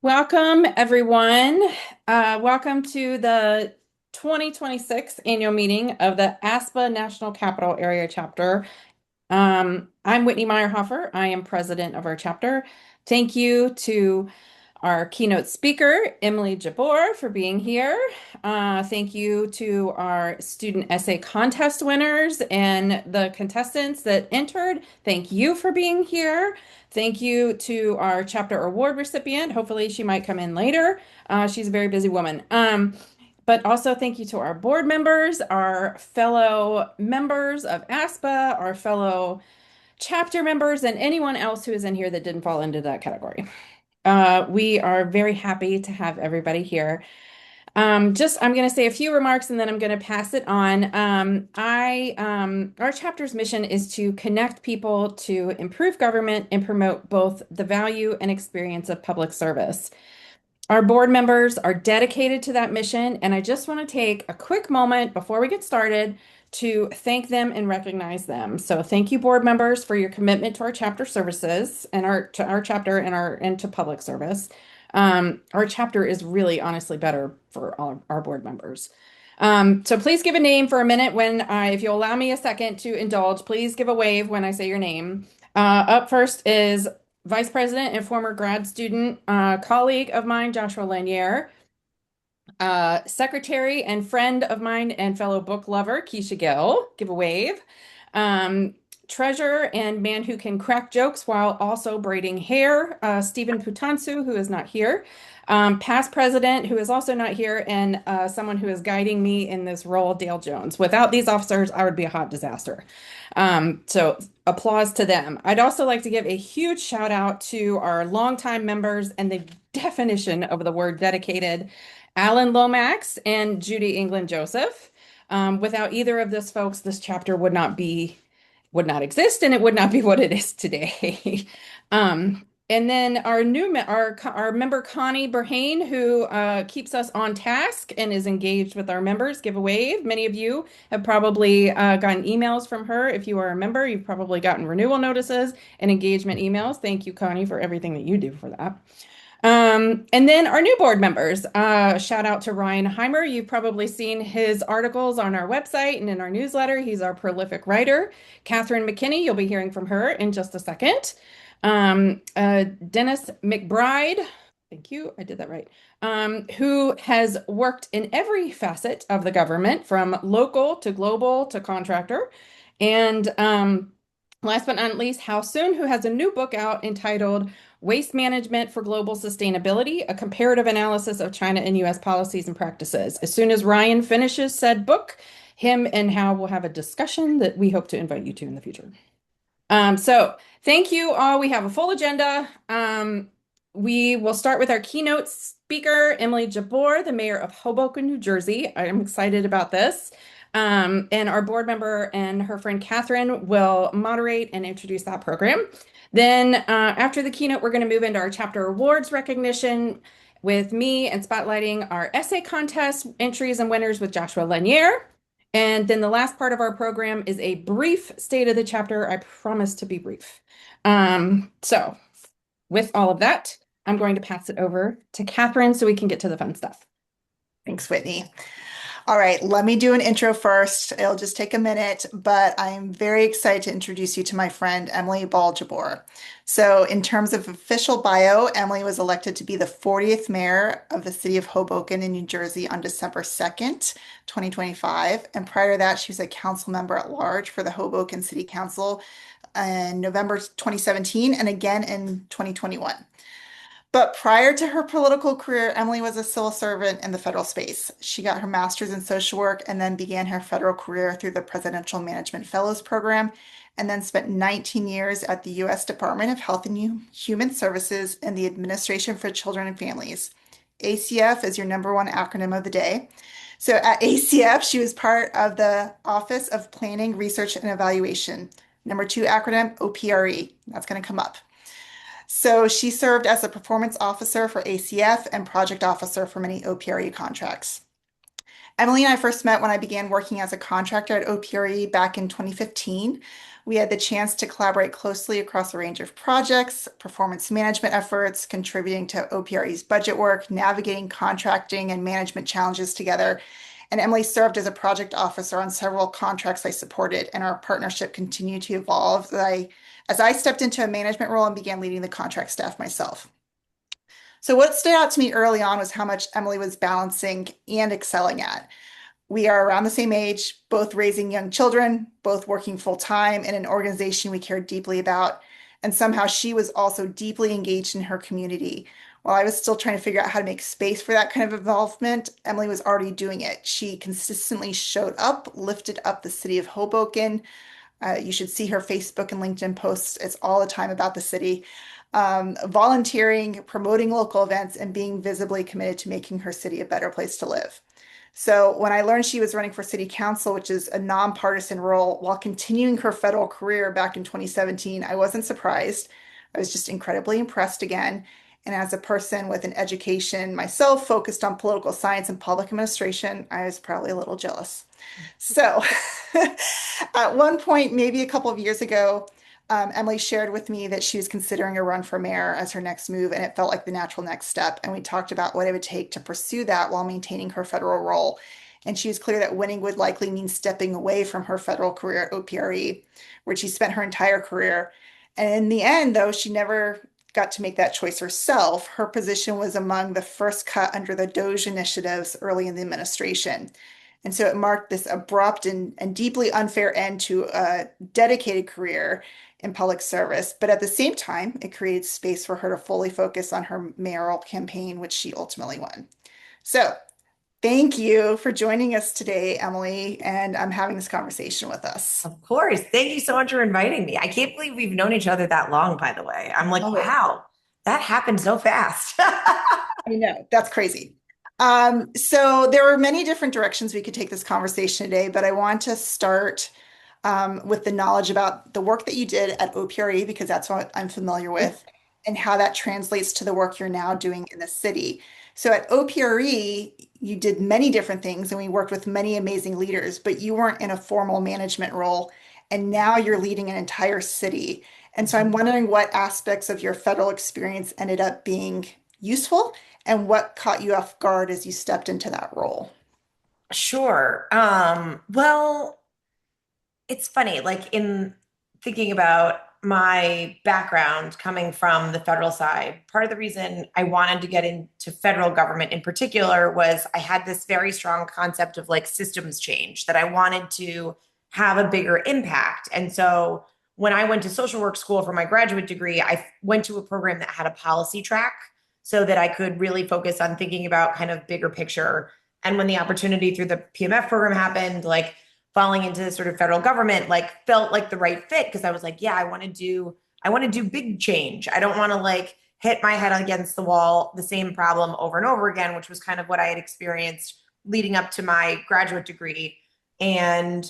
Welcome, everyone. Welcome to the 2026 annual meeting of the ASPA National Capital Area Chapter. I'm Whitney Meyerhofer. I am president of our chapter. Thank you to our keynote speaker, Emily Jabbour, for being here. Thank you to our student essay contest winners and the contestants that entered. Thank you for being here. Thank you to our chapter award recipient. Hopefully, she might come in later. She's a very busy woman. But also thank you to our board members, our fellow members of ASPA, our fellow chapter members, and anyone else who is in here that didn't fall into that category. We are very happy to have everybody here. I'm going to say a few remarks and then I'm going to pass it on. Our chapter's mission is to connect people to improve government and promote both the value and experience of public service. Our board members are dedicated to that mission, and I just want to take a quick moment before we get started to thank them and recognize them. So thank you, board members, for your commitment to our chapter services and our chapter and to public service. Our chapter is really honestly better for all our board members. So please give a name for a minute if you'll allow me a second to indulge, please give a wave when I say your name. Up first is Vice President and former grad student, colleague of mine, Joshua Lanier. Secretary and friend of mine and fellow book lover, Keisha Gill. Give a wave. Treasurer and man who can crack jokes while also braiding hair, Stephen Putansu, who is not here. Past president, who is also not here, and someone who is guiding me in this role, Dale Jones. Without these officers, I would be a hot disaster. So applause to them. I'd also like to give a huge shout out to our longtime members and the definition of the word dedicated, Alan Lomax and Judy England Joseph. Without either of those folks, this chapter would not exist, and it would not be what it is today. And then our member Connie Berhane, who keeps us on task and is engaged with our members. Give a wave. Many of you have probably gotten emails from her. If you are a member, you've probably gotten renewal notices and engagement emails. Thank you, Connie, for everything that you do for that. And then our new board members, shout out to Ryan Heimer. You've probably seen his articles on our website and in our newsletter. He's our prolific writer. Catherine McKinney, you'll be hearing from her in just a second. Dennis McBride, thank you, I did that right, who has worked in every facet of the government from local to global to contractor. And last but not least, Hal Soon, who has a new book out entitled Waste Management for Global Sustainability, a comparative analysis of China and US policies and practices. As soon as Ryan finishes said book, him and Hal will have a discussion that we hope to invite you to in the future. So thank you all. We have a full agenda. We will start with our keynote speaker, Emily Jabbour, the mayor of Hoboken, New Jersey. I'm excited about this. And our board member and her friend Catherine will moderate and introduce that program. Then after the keynote, we're going to move into our chapter awards recognition with me and spotlighting our essay contest entries and winners with Joshua Lanier. And then the last part of our program is a brief state of the chapter. I promise to be brief. So with all of that, I'm going to pass it over to Catherine so we can get to the fun stuff. Thanks, Whitney. All right, let me do an intro first. It'll just take a minute, but I'm very excited to introduce you to my friend, Emily Jabbour. So in terms of official bio, Emily was elected to be the 40th mayor of the city of Hoboken in New Jersey on December 2nd, 2025. And prior to that, she was a council member at large for the Hoboken City Council in November 2017 and again in 2021. But prior to her political career, Emily was a civil servant in the federal space. She got her master's in social work and then began her federal career through the Presidential Management Fellows Program, and then spent 19 years at the U.S. Department of Health and Human Services in the Administration for Children and Families. ACF is your number one acronym of the day. So at ACF, she was part of the Office of Planning, Research, and Evaluation. Number two acronym, OPRE. That's going to come up. So she served as a performance officer for ACF and project officer for many OPRE contracts. Emily and I first met when I began working as a contractor at OPRE back in 2015. We had the chance to collaborate closely across a range of projects, performance management efforts, contributing to OPRE's budget work, navigating contracting and management challenges together. And Emily served as a project officer on several contracts I supported, and our partnership continued to evolve as I stepped into a management role and began leading the contract staff myself. So, what stood out to me early on was how much Emily was balancing and excelling at. We are around the same age, both raising young children, both working full time in an organization we cared deeply about. And somehow she was also deeply engaged in her community. While I was still trying to figure out how to make space for that kind of involvement, Emily was already doing it. She consistently showed up, lifted up the city of Hoboken. You should see her Facebook and LinkedIn posts. It's all the time about the city. Volunteering, promoting local events, and being visibly committed to making her city a better place to live. So when I learned she was running for city council, which is a nonpartisan role, while continuing her federal career back in 2017, I wasn't surprised. I was just incredibly impressed again. And as a person with an education myself focused on political science and public administration, I was probably a little jealous. So at one point, maybe a couple of years ago, Emily shared with me that she was considering a run for mayor as her next move, and it felt like the natural next step. And we talked about what it would take to pursue that while maintaining her federal role. And she was clear that winning would likely mean stepping away from her federal career at OPRE, where she spent her entire career. And in the end, though, she never got to make that choice herself. Her position was among the first cut under the DOGE initiatives early in the administration. And so it marked this abrupt and deeply unfair end to a dedicated career in public service. But at the same time, it created space for her to fully focus on her mayoral campaign, which she ultimately won. So thank you for joining us today, Emily, and I'm having this conversation with us. Of course. Thank you so much for inviting me. I can't believe we've known each other that long, by the way. I'm like, Oh, wow, that happened so fast. I know, that's crazy. So there are many different directions we could take this conversation today, but I want to start with the knowledge about the work that you did at OPRE, because that's what I'm familiar with, and how that translates to the work you're now doing in the city. So at OPRE, you did many different things, and we worked with many amazing leaders, but you weren't in a formal management role, and now you're leading an entire city. And so I'm wondering what aspects of your federal experience ended up being useful and what caught you off guard as you stepped into that role. Sure. Well, it's funny, like in thinking about my background coming from the federal side, part of the reason I wanted to get into federal government in particular was I had this very strong concept of like systems change that I wanted to have a bigger impact. And so when I went to social work school for my graduate degree, I went to a program that had a policy track so that I could really focus on thinking about kind of bigger picture. And when the opportunity through the PMF program happened, like falling into sort of federal government, like felt like the right fit because I was like, yeah, I want to do big change. I don't want to like hit my head against the wall, the same problem over and over again, which was kind of what I had experienced leading up to my graduate degree. And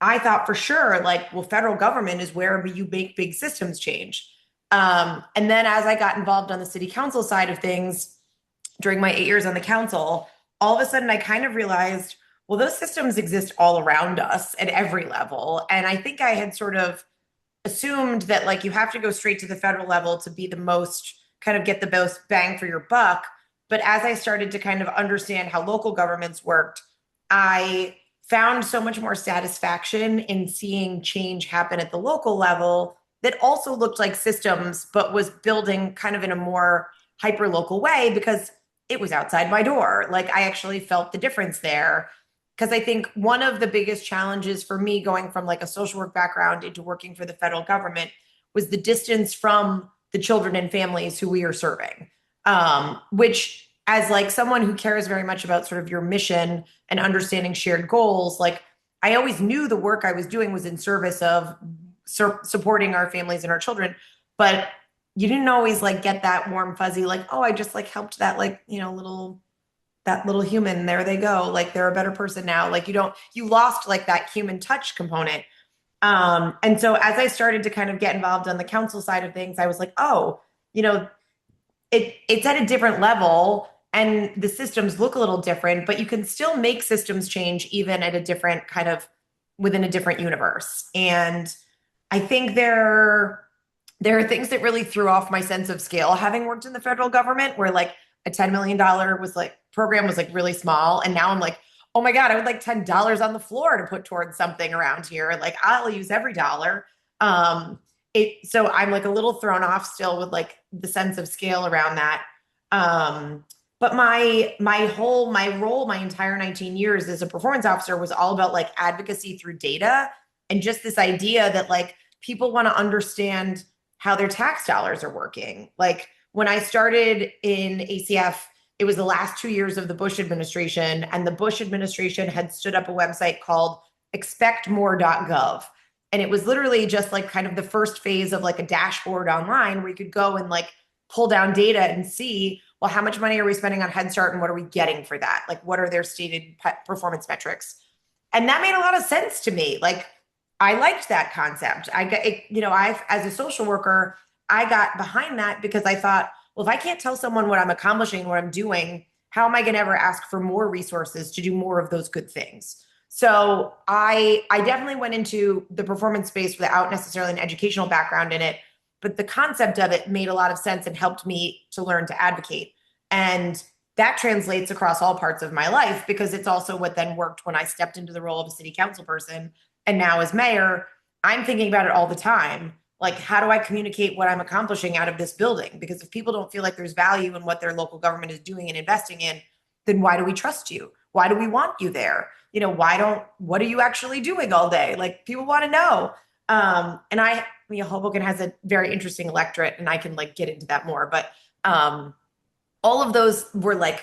I thought for sure, like, well, federal government is where you make big systems change. And then as I got involved on the city council side of things during my 8 years on the council, all of a sudden I kind of realized, well, those systems exist all around us at every level. And I think I had sort of assumed that like you have to go straight to the federal level to be the most kind of get the most bang for your buck. But as I started to kind of understand how local governments worked, I found so much more satisfaction in seeing change happen at the local level that also looked like systems, but was building kind of in a more hyper local way because it was outside my door. Like I actually felt the difference there. Because I think one of the biggest challenges for me going from like a social work background into working for the federal government was the distance from the children and families who we are serving. Which as like someone who cares very much about sort of your mission and understanding shared goals, like I always knew the work I was doing was in service of supporting our families and our children, but you didn't always like get that warm fuzzy like, oh, I just like helped that like, you know, little human, there they go, like they're a better person now. Like you lost like that human touch component. And so as I started to kind of get involved on the council side of things, I was like, oh, you know, it's at a different level and the systems look a little different, but you can still make systems change even at a different kind of within a different universe. And I think there are things that really threw off my sense of scale having worked in the federal government where like a $10 million was like program was like really small. And now I'm like, oh my God, I would like $10 on the floor to put towards something around here. Like I'll use every dollar. So I'm like a little thrown off still with like the sense of scale around that. But my role, my entire 19 years as a performance officer was all about like advocacy through data and just this idea that like people want to understand how their tax dollars are working. Like when I started in ACF, it was the last 2 years of the Bush administration, and the Bush administration had stood up a website called expectmore.gov. And it was literally just like kind of the first phase of like a dashboard online where you could go and like pull down data and see, well, how much money are we spending on Head Start and what are we getting for that? Like, what are their stated performance metrics? And that made a lot of sense to me. Like, I liked that concept. I got, I've, as a social worker, I got behind that because I thought, well, if I can't tell someone what I'm accomplishing, what I'm doing, how am I going to ever ask for more resources to do more of those good things? So I definitely went into the performance space without necessarily an educational background in it, but the concept of it made a lot of sense and helped me to learn to advocate. And that translates across all parts of my life because it's also what then worked when I stepped into the role of a city council person. And now as mayor, I'm thinking about it all the time. Like, how do I communicate what I'm accomplishing out of this building? Because if people don't feel like there's value in what their local government is doing and investing in, then why do we trust you? Why do we want you there? What are you actually doing all day? Like, people want to know. Hoboken has a very interesting electorate, and I can like get into that more. But all of those were like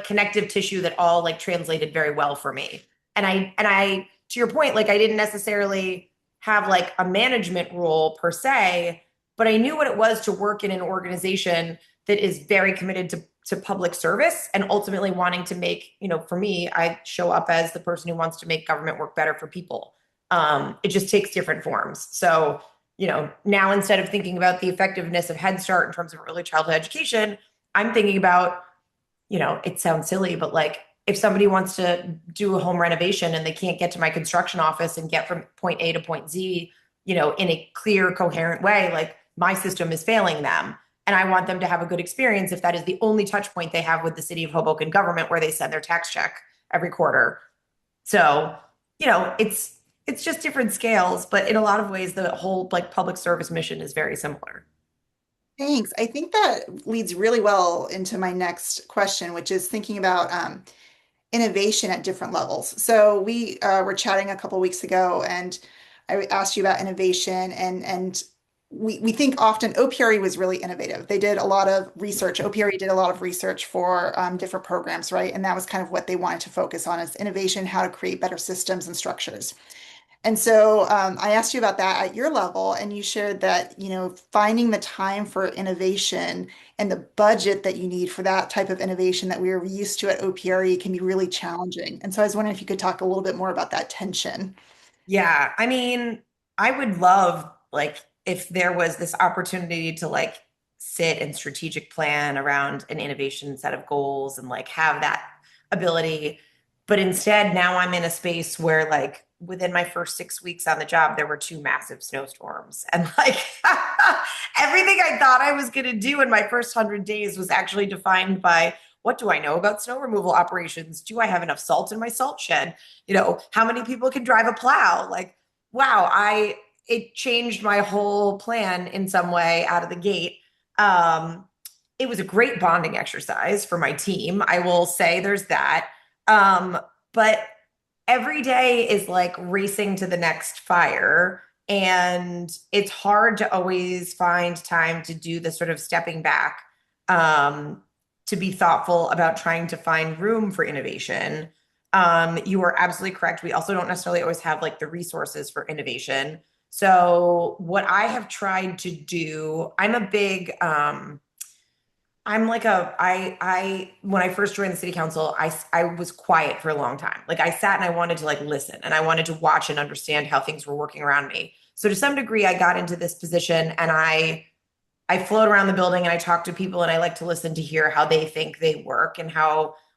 connective tissue that all like translated very well for me. And I to your point, like I didn't necessarily have like a management role per se, but I knew what it was to work in an organization that is very committed to public service and ultimately wanting to make, for me, I show up as the person who wants to make government work better for people. It just takes different forms. So, now instead of thinking about the effectiveness of Head Start in terms of early childhood education, I'm thinking about, it sounds silly, but like if somebody wants to do a home renovation and they can't get to my construction office and get from point A to point Z, in a clear, coherent way, like my system is failing them. And I want them to have a good experience if that is the only touch point they have with the city of Hoboken government where they send their tax check every quarter. So, it's just different scales, but in a lot of ways, the whole like public service mission is very similar. Thanks. I think that leads really well into my next question, which is thinking about innovation at different levels. So we were chatting a couple weeks ago, and I asked you about innovation, and we think often OPRE was really innovative. They did a lot of research. OPRE did a lot of research for different programs, right? And that was kind of what they wanted to focus on is innovation, how to create better systems and structures. And so I asked you about that at your level, and you shared that, finding the time for innovation and the budget that you need for that type of innovation that we were used to at OPRE can be really challenging. And so I was wondering if you could talk a little bit more about that tension. Yeah, I mean, I would love like if there was this opportunity to like sit and strategic plan around an innovation set of goals and like have that ability. But instead, now I'm in a space where like within my first 6 weeks on the job, there were two massive snowstorms. And like everything I thought I was going to do in my first 100 days was actually defined by what do I know about snow removal operations? Do I have enough salt in my salt shed? How many people can drive a plow? Like, wow, it changed my whole plan in some way out of the gate. Um, it was a great bonding exercise for my team. I will say there's that. But every day is like racing to the next fire. And it's hard to always find time to do the sort of stepping back, to be thoughtful about trying to find room for innovation. You are absolutely correct. We also don't necessarily always have like the resources for innovation. So what I have tried to do, I'm like when I first joined the city council, I was quiet for a long time. Like I sat and I wanted to like listen and I wanted to watch and understand how things were working around me. So to some degree, I got into this position and I float around the building and I talk to people and I like to listen to hear how they think they work and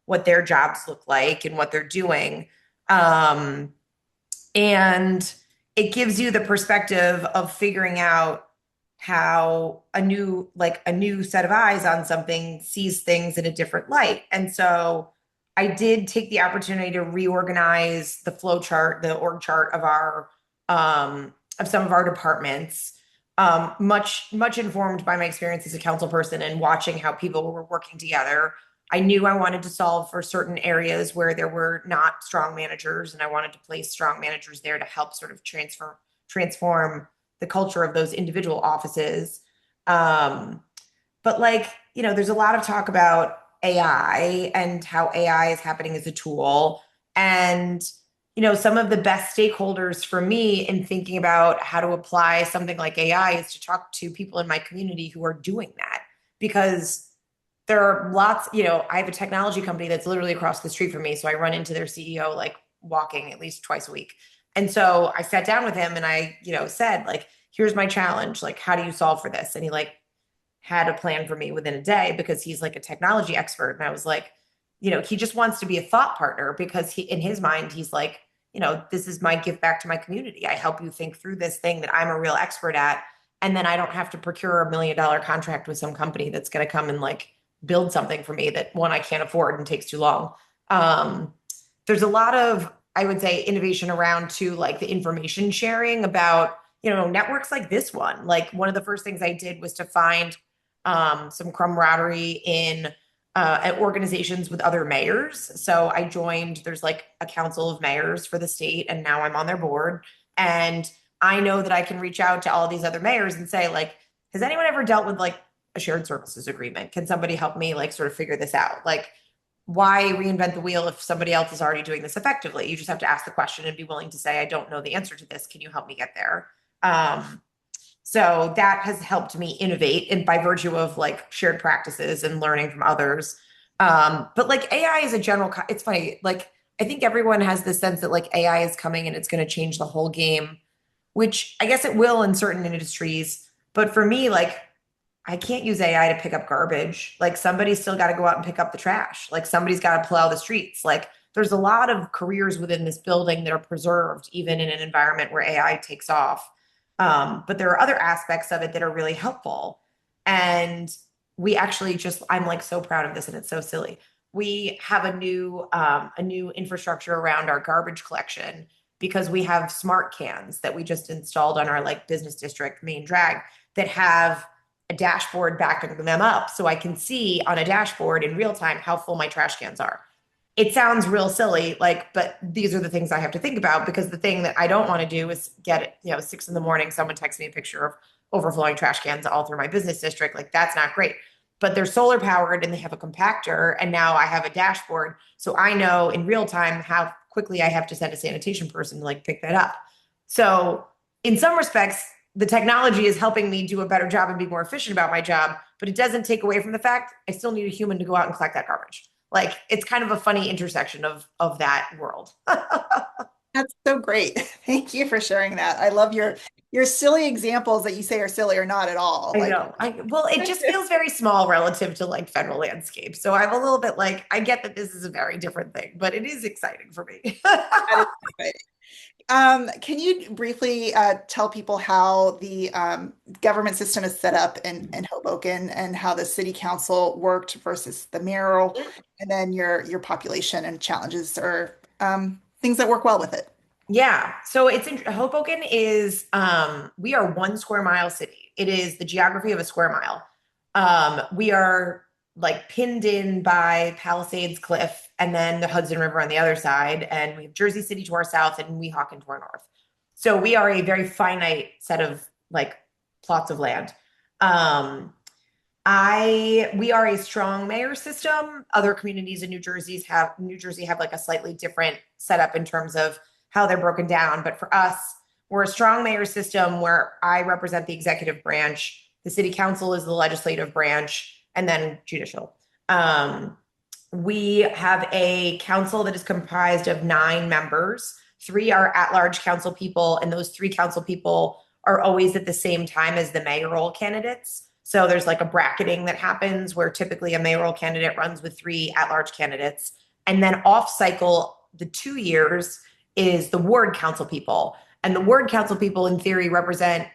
what their jobs look like and what they're doing. And it gives you the perspective of figuring out how a new set of eyes on something sees things in a different light. And so I did take the opportunity to reorganize the flow chart, the org chart of some of our departments, much informed by my experience as a council person and watching how people were working together. I knew I wanted to solve for certain areas where there were not strong managers, and I wanted to place strong managers there to help sort of transform the culture of those individual offices. Um, but there's a lot of talk about AI and how AI is happening as a tool. And, some of the best stakeholders for me in thinking about how to apply something like AI is to talk to people in my community who are doing that. Because there are lots, I have a technology company that's literally across the street from me. So I run into their CEO like walking at least twice a week. And so I sat down with him and I, said, like, here's my challenge. Like, how do you solve for this? And he like had a plan for me within a day because he's like a technology expert. And I was like, he just wants to be a thought partner because in his mind, he's like, this is my gift back to my community. I help you think through this thing that I'm a real expert at. And then I don't have to procure $1 million contract with some company that's going to come and like build something for me that one, I can't afford and takes too long. Um, there's a lot of, I would say, innovation around too, like the information sharing about, networks like this one. Like one of the first things I did was to find some camaraderie in at organizations with other mayors. So I joined, there's like a council of mayors for the state, and now I'm on their board. And I know that I can reach out to all these other mayors and say, like, has anyone ever dealt with like a shared services agreement? Can somebody help me like sort of figure this out? Like, why reinvent the wheel if somebody else is already doing this effectively? You just have to ask the question and be willing to say, I don't know the answer to this. Can you help me get there? So that has helped me innovate, and by virtue of like shared practices and learning from others. But like AI is a it's funny. Like I think everyone has this sense that like AI is coming and it's going to change the whole game, which I guess it will in certain industries. But for me, like I can't use AI to pick up garbage. Like somebody's still got to go out and pick up the trash. Like somebody's got to plow the streets. Like there's a lot of careers within this building that are preserved, even in an environment where AI takes off. But there are other aspects of it that are really helpful. And we actually I'm like so proud of this, and it's so silly. We have a new infrastructure around our garbage collection because we have smart cans that we just installed on our like business district main drag that have a dashboard backing them up, so I can see on a dashboard in real time how full my trash cans are. It sounds real silly, like, but these are the things I have to think about, because the thing that I don't want to do is get it, 6 in the morning, someone texts me a picture of overflowing trash cans all through my business district. Like that's not great. But they're solar powered and they have a compactor. And now I have a dashboard. So I know in real time how quickly I have to send a sanitation person to like pick that up. So in some respects, the technology is helping me do a better job and be more efficient about my job, but it doesn't take away from the fact I still need a human to go out and collect that garbage. Like it's kind of a funny intersection of that world. That's so great. Thank you for sharing that. I love your silly examples that you say are silly or not at all. I Like, know. Well, it just feels very small relative to like federal landscape. So I'm a little bit like, I get that this is a very different thing, but it is exciting for me. that is exciting. Can you briefly tell people how the government system is set up in Hoboken and how the city council worked versus the mayoral, and then your population and challenges or things that work well with it? Yeah. So Hoboken is we are 1 square mile city. It is the geography of a square mile. We are like pinned in by Palisades Cliff and then the Hudson River on the other side, and we have Jersey City to our south and Weehawken to our north. So we are a very finite set of like plots of land. Um, we are a strong mayor system. Other communities in New Jersey have like a slightly different setup in terms of how they're broken down. But for us, we're a strong mayor system where I represent the executive branch. The city council is the legislative branch, and then judicial. We have a council that is comprised of 9 members. 3 are at-large council people, and those 3 council people are always at the same time as the mayoral candidates. So there's like a bracketing that happens where typically a mayoral candidate runs with 3 at-large candidates. And then off cycle, the 2 years is the ward council people. And the ward council people in theory represent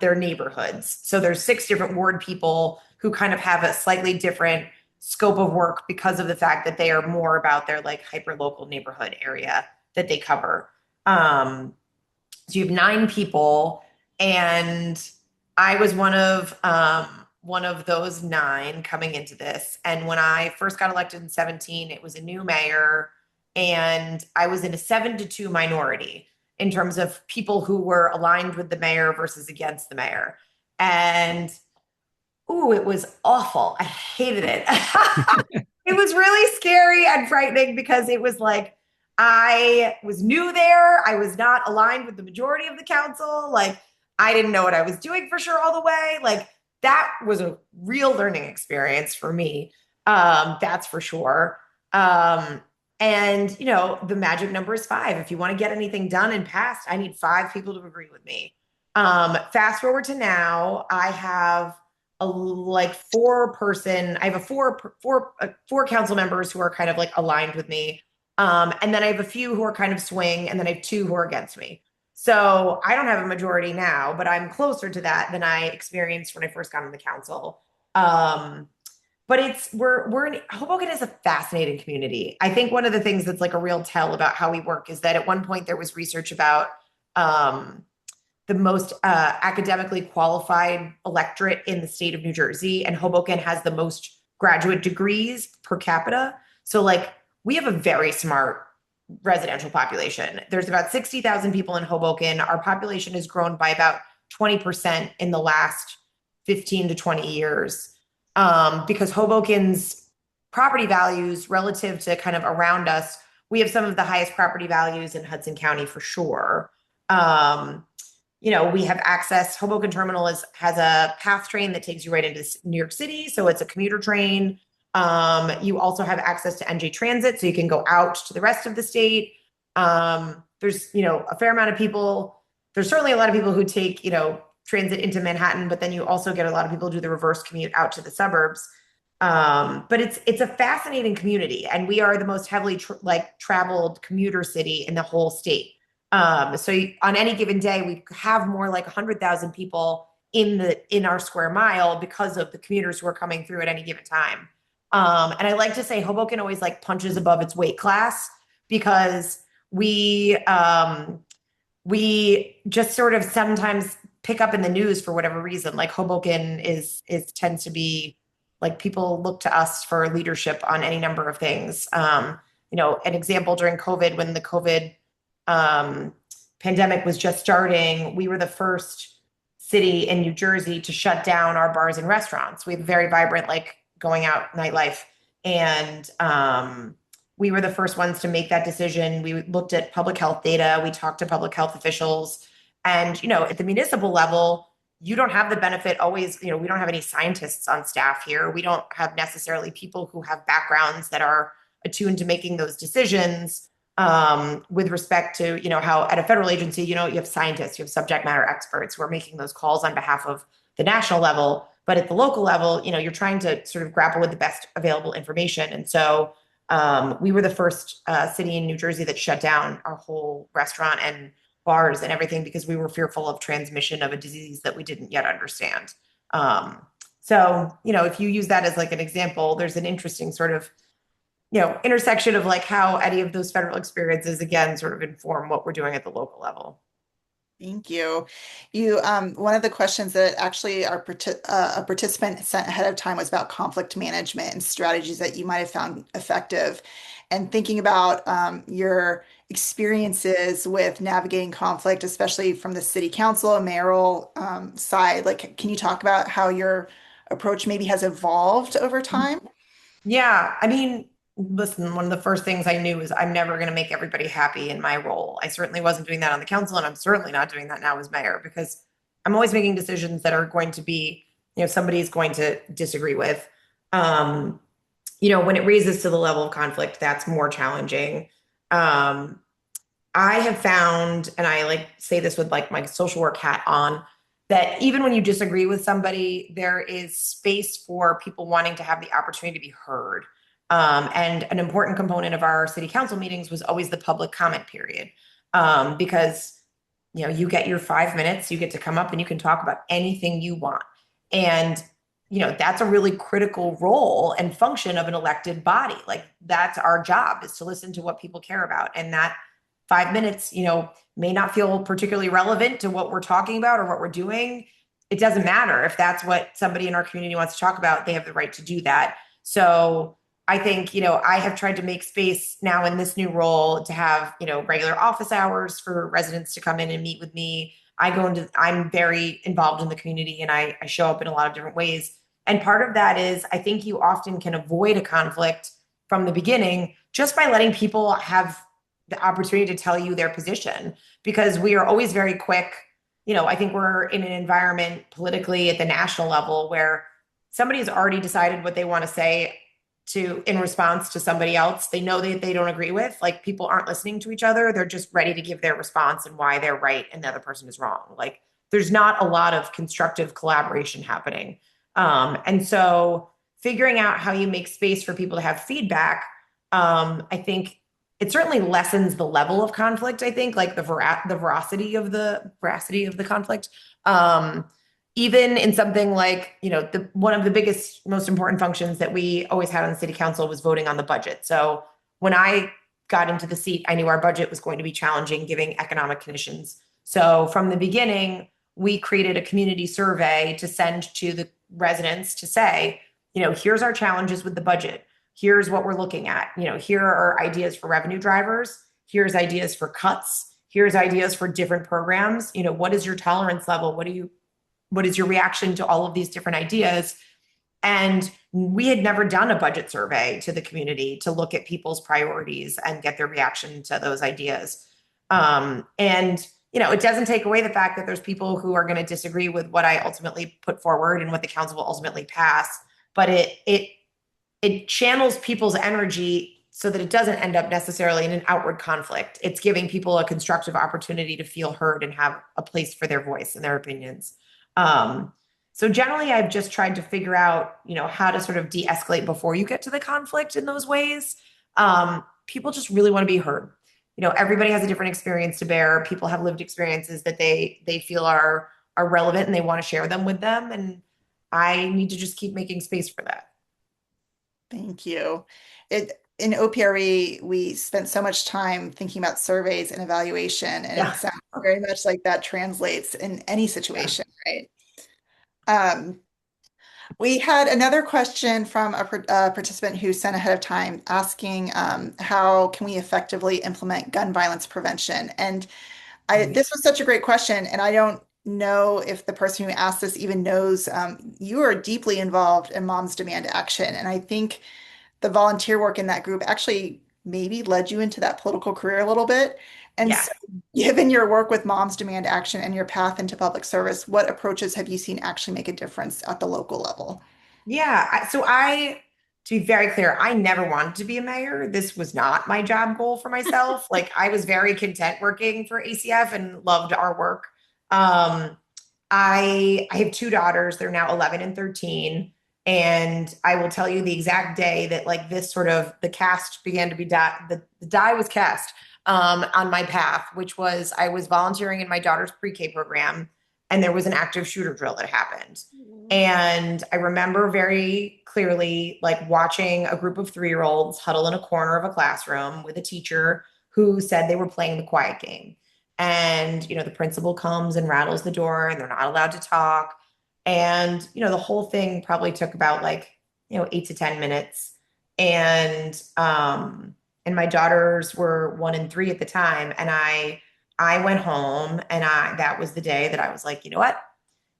their neighborhoods. So there's 6 different ward people who kind of have a slightly different scope of work because of the fact that they are more about their like hyper local neighborhood area that they cover. So you have 9 people, and I was one of those 9 coming into this. And when I first got elected in 17, it was a new mayor, and I was in a 7-2 minority in terms of people who were aligned with the mayor versus against the mayor. And ooh, it was awful. I hated it. It was really scary and frightening because it was like I was new there. I was not aligned with the majority of the council. Like I didn't know what I was doing for sure all the way. Like that was a real learning experience for me. That's for sure. And you know, the magic number is 5. If you want to get anything done and passed, I need 5 people to agree with me. Fast forward to now, I have a like 4-person. I have a four council members who are kind of like aligned with me, and then I have a few who are kind of swing, and then I have 2 who are against me. So I don't have a majority now, but I'm closer to that than I experienced when I first got on the council. But we're in Hoboken is a fascinating community. I think one of the things that's like a real tell about how we work is that at one point there was research about the most academically qualified electorate in the state of New Jersey, and Hoboken has the most graduate degrees per capita. So like we have a very smart residential population. There's about 60,000 people in Hoboken. Our population has grown by about 20% in the last 15 to 20 years, because Hoboken's property values relative to kind of around us, we have some of the highest property values in Hudson County for sure. You know, we have access. Hoboken Terminal has a PATH train that takes you right into New York City. So it's a commuter train. You also have access to NJ Transit, so you can go out to the rest of the state. There's, you know, a fair amount of people. There's certainly a lot of people who take, you know, transit into Manhattan, but then you also get a lot of people who do the reverse commute out to the suburbs. But it's a fascinating community, and we are the most heavily traveled commuter city in the whole state. So on any given day, we have more like 100,000 people in our square mile because of the commuters who are coming through at any given time. And I like to say Hoboken always like punches above its weight class because we just sort of sometimes pick up in the news for whatever reason. Like Hoboken tends to be like people look to us for leadership on any number of things. You know, an example during COVID, when the COVID pandemic was just starting, we were the first city in New Jersey to shut down our bars and restaurants. We have very vibrant, like going out nightlife. And we were the first ones to make that decision. We looked at public health data. We talked to public health officials. And, you know, at the municipal level, you don't have the benefit always, you know, we don't have any scientists on staff here. We don't have necessarily people who have backgrounds that are attuned to making those decisions. With respect to, you know, how at a federal agency, you know, you have scientists, you have subject matter experts who are making those calls on behalf of the national level. But at the local level, you know, you're trying to sort of grapple with the best available information. And so we were the first city in New Jersey that shut down our whole restaurant and bars and everything because we were fearful of transmission of a disease that we didn't yet understand. So, you know, if you use that as like an example, there's an interesting sort of, you know, intersection of like how any of those federal experiences again sort of inform what we're doing at the local level. Thank you. One of the questions that actually a participant sent ahead of time was about conflict management and strategies that you might have found effective. And thinking about your experiences with navigating conflict, especially from the city council and mayoral side, like, can you talk about how your approach maybe has evolved over time? Yeah, I mean, listen, one of the first things I knew is I'm never going to make everybody happy in my role. I certainly wasn't doing that on the council, and I'm certainly not doing that now as mayor because I'm always making decisions that are going to be, you know, somebody's going to disagree with. You know, when it raises to the level of conflict, that's more challenging. I have found, and I like say this with like my social work hat on, that even when you disagree with somebody, there is space for people wanting to have the opportunity to be heard. And an important component of our city council meetings was always the public comment period, because you get your 5 minutes, you get to come up and you can talk about anything you want. And, that's a really critical role and function of an elected body. Like that's our job, is to listen to what people care about. And that 5 minutes, may not feel particularly relevant to what we're talking about or what we're doing. It doesn't matter if that's what somebody in our community wants to talk about, they have the right to do that. So I think, I have tried to make space now in this new role to have, regular office hours for residents to come in and meet with me. I'm very involved in the community, and I show up in a lot of different ways. And part of that is I think you often can avoid a conflict from the beginning just by letting people have the opportunity to tell you their position, because we are always very quick. I think we're in an environment politically at the national level where somebody has already decided what they want to say in response to somebody else they know that they don't agree with. Like, people aren't listening to each other. They're just ready to give their response and why they're right and the other person is wrong. Like, there's not a lot of constructive collaboration happening. And so figuring out how you make space for people to have feedback, I think it certainly lessens the level of conflict. I think, like, the veracity of the conflict. Even in something like, one of the biggest, most important functions that we always had on the city council was voting on the budget. So when I got into the seat, I knew our budget was going to be challenging given economic conditions. So from the beginning, we created a community survey to send to the residents to say, here's our challenges with the budget. Here's what we're looking at. Here are ideas for revenue drivers. Here's ideas for cuts. Here's ideas for different programs. What is your tolerance level? What is your reaction to all of these different ideas? And we had never done a budget survey to the community to look at people's priorities and get their reaction to those ideas. And it doesn't take away the fact that there's people who are going to disagree with what I ultimately put forward and what the council will ultimately pass. But it channels people's energy so that it doesn't end up necessarily in an outward conflict. It's giving people a constructive opportunity to feel heard and have a place for their voice and their opinions. So generally, I've just tried to figure out, how to sort of de-escalate before you get to the conflict in those ways. People just really want to be heard. Everybody has a different experience to bear. People have lived experiences that they feel are relevant, and they want to share them with them. And I need to just keep making space for that. Thank you. In OPRE, we spent so much time thinking about surveys and evaluation, and it Yeah. sounds very much like that translates in any Yeah. situation, right? Um, we had another question from a participant who sent ahead of time asking how can we effectively implement gun violence prevention? And this was such a great question, and I don't know if the person who asked this even knows you are deeply involved in Moms Demand Action, and I think the volunteer work in that group actually maybe led you into that political career a little bit. And Yeah. so, given your work with Moms Demand Action and your path into public service, what approaches have you seen actually make a difference at the local level? Yeah. To be very clear, I never wanted to be a mayor. This was not my job goal for myself. Like, I was very content working for ACF and loved our work. Um, I have two daughters. They're now 11 and 13. And I will tell you the exact day that, like, this sort of the cast began to be the die was cast on my path, which was I was volunteering in my daughter's pre-K program, and there was an active shooter drill that happened. And I remember very clearly, like, watching a group of 3-year-olds huddle in a corner of a classroom with a teacher who said they were playing the quiet game. And, the principal comes and rattles the door, and they're not allowed to talk. And, the whole thing probably took about, like, 8 to 10 minutes. And my daughters were 1 and 3 at the time. And I went home, and that was the day that I was like, you know what?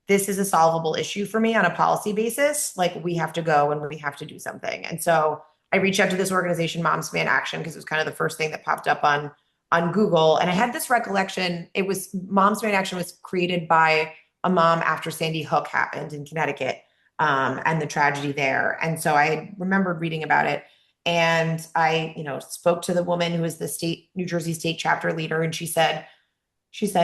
This is a solvable issue for me on a policy basis. Like, we have to go and we have to do something. And so I reached out to this organization, Moms Demand Action, because it was kind of the first thing that popped up on Google. And I had this recollection. It was Moms Demand Action was created by a mom after Sandy Hook happened in Connecticut, and the tragedy there. And so I remembered reading about it. And I, spoke to the woman who was the New Jersey state chapter leader, and she said,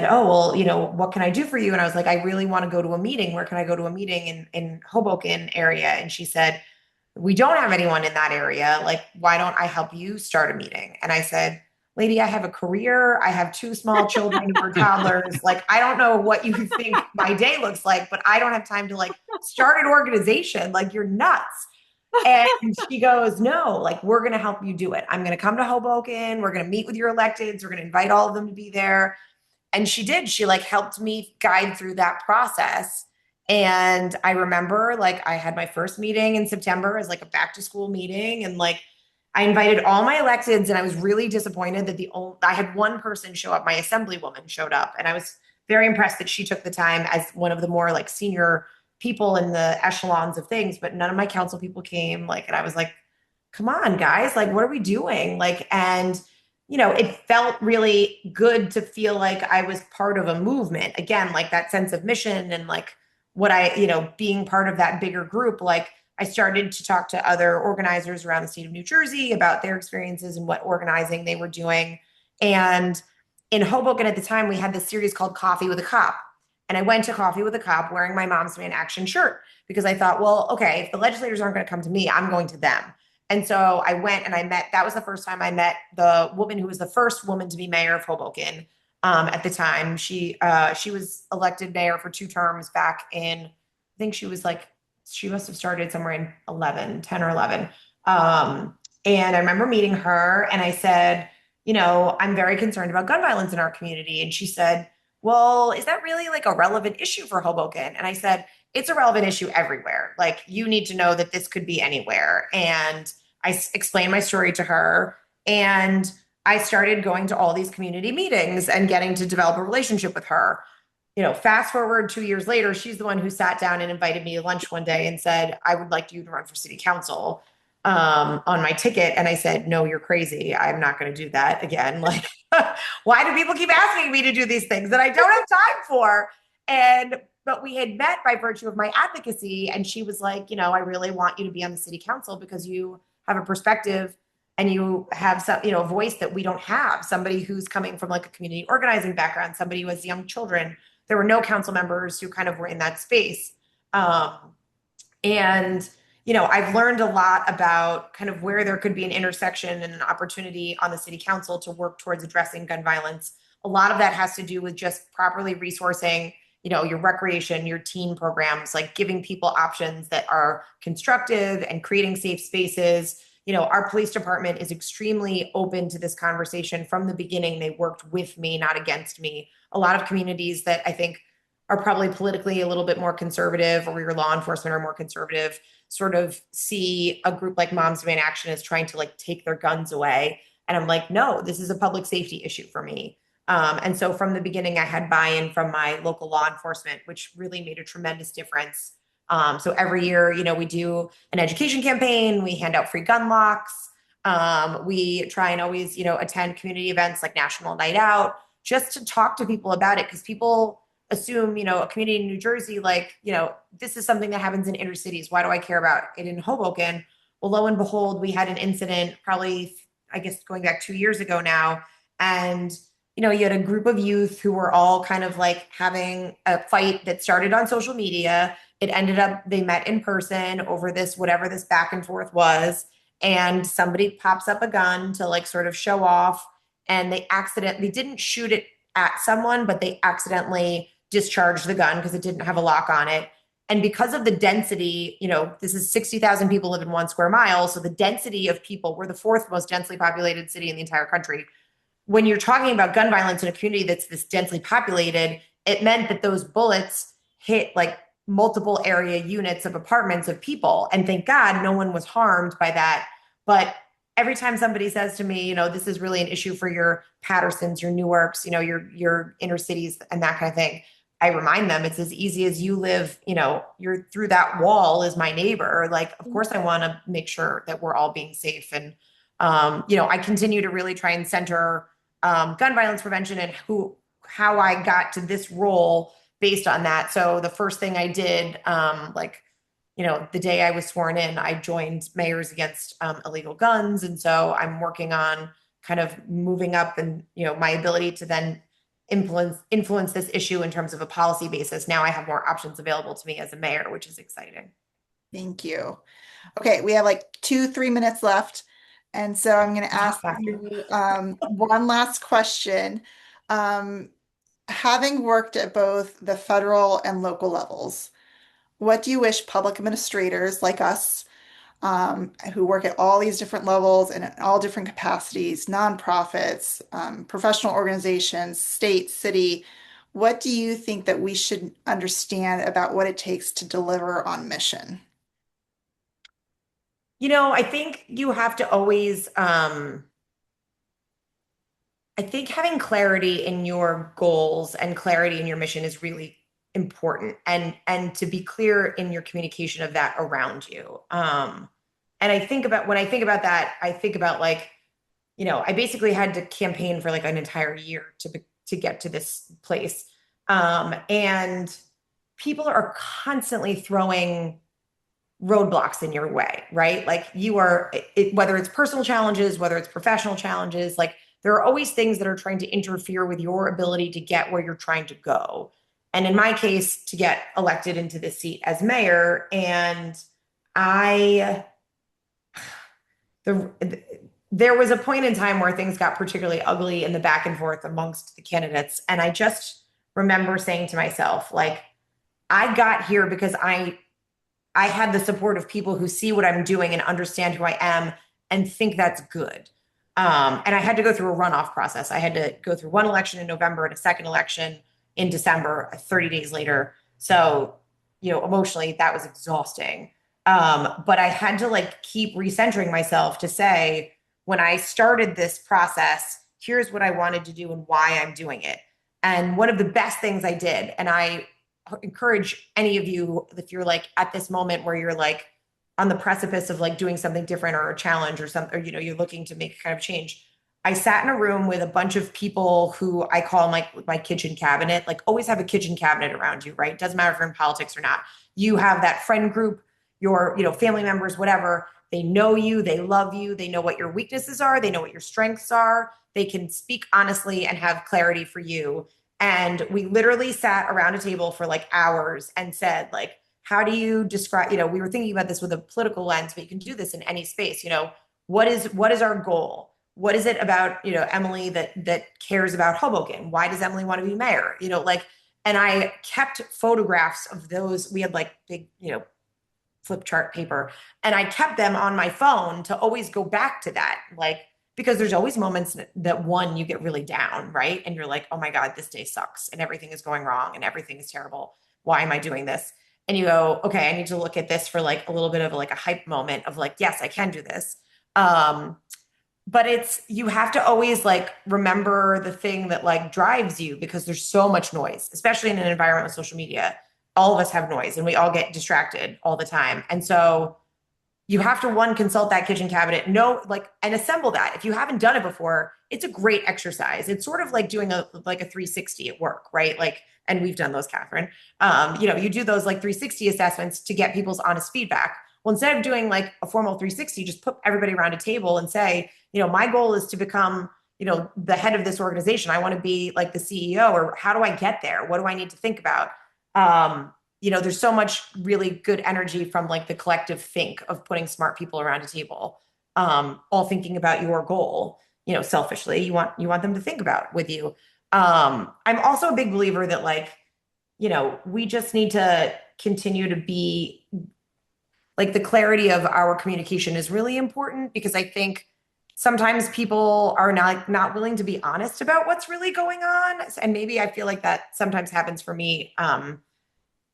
oh, well, what can I do for you? And I was like, I really want to go to a meeting. Where can I go to a meeting in Hoboken area? And she said, we don't have anyone in that area. Like, why don't I help you start a meeting? And I said, lady, I have a career. I have two small children who are toddlers. Like, I don't know what you think my day looks like, but I don't have time to like start an organization. Like, you're nuts. And she goes, no, like, we're going to help you do it. I'm going to come to Hoboken. We're going to meet with your electeds. We're going to invite all of them to be there. And she did. She like helped me guide through that process. And I remember like I had my first meeting in September as like a back to school meeting. And like I invited all my electeds, and I was really disappointed that I had one person show up. My assemblywoman showed up, and I was very impressed that she took the time as one of the more like senior people in the echelons of things, but none of my council people came. Like, and I was like, come on, guys, like, what are we doing? Like, and it felt really good to feel like I was part of a movement again, like that sense of mission and like what being part of that bigger group. Like, I started to talk to other organizers around the state of New Jersey about their experiences and what organizing they were doing. And in Hoboken at the time, we had this series called Coffee with a Cop. And I went to Coffee with a Cop wearing my Mom's Demand Action shirt because I thought, well, okay, if the legislators aren't going to come to me, I'm going to them. And so I went and that was the first time I met the woman who was the first woman to be mayor of Hoboken at the time. She was elected mayor for 2 terms back in, I think she must have started somewhere in 10 or 11. And I remember meeting her and I said, I'm very concerned about gun violence in our community. And she said, well, is that really like a relevant issue for Hoboken? And I said, it's a relevant issue everywhere. Like, you need to know that this could be anywhere. And I explained my story to her, and I started going to all these community meetings and getting to develop a relationship with her. Fast forward 2 years later, she's the one who sat down and invited me to lunch one day and said, I would like you to run for city council on my ticket. And I said, no, you're crazy. I'm not going to do that again. Like, why do people keep asking me to do these things that I don't have time for? But we had met by virtue of my advocacy. And she was like, I really want you to be on the city council because you have a perspective and you have some, a voice that we don't have. Somebody who's coming from like a community organizing background, somebody who has young children. There were no council members who kind of were in that space. And I've learned a lot about kind of where there could be an intersection and an opportunity on the city council to work towards addressing gun violence. A lot of that has to do with just properly resourcing, your recreation, your teen programs, like giving people options that are constructive and creating safe spaces. Our police department is extremely open to this conversation from the beginning. They worked with me, not against me. A lot of communities that I think are probably politically a little bit more conservative, or your law enforcement are more conservative, sort of see a group like Moms Demand Action as trying to like take their guns away. And I'm like, no, this is a public safety issue for me. And so from the beginning, I had buy-in from my local law enforcement, which really made a tremendous difference. So every year, we do an education campaign, we hand out free gun locks. We try and always, attend community events like National Night Out, just to talk to people about it. Because people assume, a community in New Jersey, like, this is something that happens in inner cities. Why do I care about it in Hoboken? Well, lo and behold, we had an incident probably, I guess, going back 2 years ago now. And, you had a group of youth who were all kind of like having a fight that started on social media. It ended up, they met in person over this, whatever this back and forth was. And somebody pops up a gun to like sort of show off. And they didn't shoot it at someone, but they accidentally discharged the gun because it didn't have a lock on it. And because of the density, this is 60,000 people live in 1 square mile. So the density of people, we're the fourth most densely populated city in the entire country. When you're talking about gun violence in a community that's this densely populated, it meant that those bullets hit like multiple area units of apartments of people. And thank God no one was harmed by that. But every time somebody says to me, this is really an issue for your Pattersons, your Newarks, your inner cities and that kind of thing, I remind them it's as easy as you live, you're through that wall is my neighbor. Like, of course I want to make sure that we're all being safe. And, I continue to really try and center gun violence prevention and how I got to this role based on that. So the first thing I did, the day I was sworn in, I joined Mayors Against Illegal Guns. And so I'm working on kind of moving up and, my ability to then influence this issue in terms of a policy basis. Now I have more options available to me as a mayor, which is exciting. Thank you. Okay, we have like 2-3 minutes left. And so I'm going to Talk ask faster. you one last question. Um, Having worked at both the federal and local levels, what do you wish public administrators like us, who work at all these different levels and in all different capacities, nonprofits, professional organizations, state, city, what do you think that we should understand about what it takes to deliver on mission? I think you have to always, I think having clarity in your goals and clarity in your mission is really important, and to be clear in your communication of that around you. And I think about when I think about that, I think about like, I basically had to campaign for like an entire year to get to this place. And people are constantly throwing roadblocks in your way, right? Like whether it's personal challenges, whether it's professional challenges, like there are always things that are trying to interfere with your ability to get where you're trying to go. And in my case, to get elected into this seat as mayor, and I, the, there was a point in time where things got particularly ugly in the back and forth amongst the candidates. And I just remember saying to myself, like, I got here because I had the support of people who see what I'm doing and understand who I am and think that's good. And I had to go through a runoff process. I had to go through one election in November and a second election in December, 30 days later. So, emotionally, that was exhausting. But I had to like keep recentering myself to say, when I started this process, here's what I wanted to do and why I'm doing it. And one of the best things I did, and I encourage any of you, if you're like at this moment where you're like on the precipice of like doing something different or a challenge or something, or you're looking to make a kind of change. I sat in a room with a bunch of people who I call my kitchen cabinet. Like, always have a kitchen cabinet around you, right? Doesn't matter if you're in politics or not. You have that friend group, your family members, whatever. They know you, they love you, they know what your weaknesses are, they know what your strengths are. They can speak honestly and have clarity for you. And we literally sat around a table for like hours and said, like, how do you describe, we were thinking about this with a political lens, but you can do this in any space. What is our goal? What is it about, Emily that cares about Hoboken? Why does Emily want to be mayor? And I kept photographs of those. We had like big, flip chart paper, and I kept them on my phone to always go back to that. Like, because there's always moments that one, you get really down, right? And you're like, oh my God, this day sucks and everything is going wrong and everything is terrible. Why am I doing this? And you go, okay, I need to look at this for like a little bit of like a hype moment of like, yes, I can do this. Um, but you have to always like remember the thing that like drives you, because there's so much noise, especially in an environment with social media. All of us have noise and we all get distracted all the time. And so you have to, one, consult that kitchen cabinet, know, like, and assemble that. If you haven't done it before, it's a great exercise. It's sort of like doing a 360 at work, right? Like, and we've done those, Catherine. You do those like 360 assessments to get people's honest feedback. Well, instead of doing like a formal 360, just put everybody around a table and say, my goal is to become, the head of this organization. I want to be like the CEO, or how do I get there? What do I need to think about? There's so much really good energy from like the collective think of putting smart people around a table, all thinking about your goal. Selfishly, you want them to think about with you. I'm also a big believer that like, we just need to continue to be like, the clarity of our communication is really important, because I think sometimes people are not willing to be honest about what's really going on. And maybe I feel like that sometimes happens for me.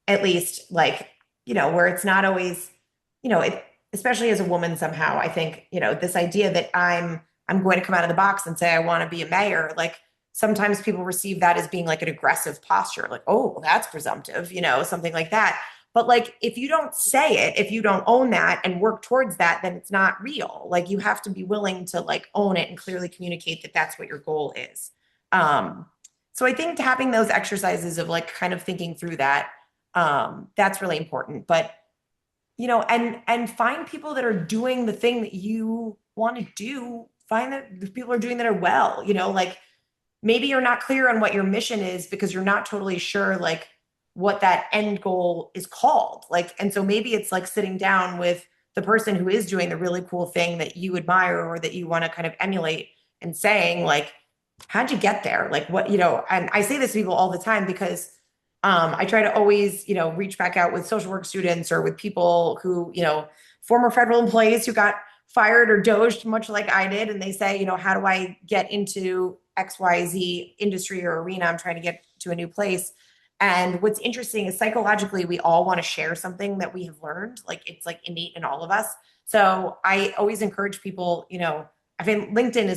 At least, like, where it's not always, especially as a woman, somehow I think, this idea that I'm going to come out of the box and say I want to be a mayor, like, sometimes people receive that as being like an aggressive posture, like, oh, well, that's presumptive, something like that. But like, if you don't say it, if you don't own that and work towards that, then it's not real. Like, you have to be willing to like own it and clearly communicate that that's what your goal is. So I think having those exercises of like kind of thinking through that, that's really important. But and find people that are doing the thing that you want to do. Find that the people are doing that are well. Like, maybe you're not clear on what your mission is because you're not totally sure like what that end goal is called. Like, and so maybe it's like sitting down with the person who is doing the really cool thing that you admire or that you want to kind of emulate and saying, like, how'd you get there? Like, what, and I say this to people all the time because I try to always, reach back out with social work students or with people who, former federal employees who got fired or doged, much like I did. And they say, how do I get into XYZ industry or arena? I'm trying to get to a new place. And what's interesting is psychologically, we all want to share something that we have learned. Like it's like innate in all of us. So I always encourage people, I think LinkedIn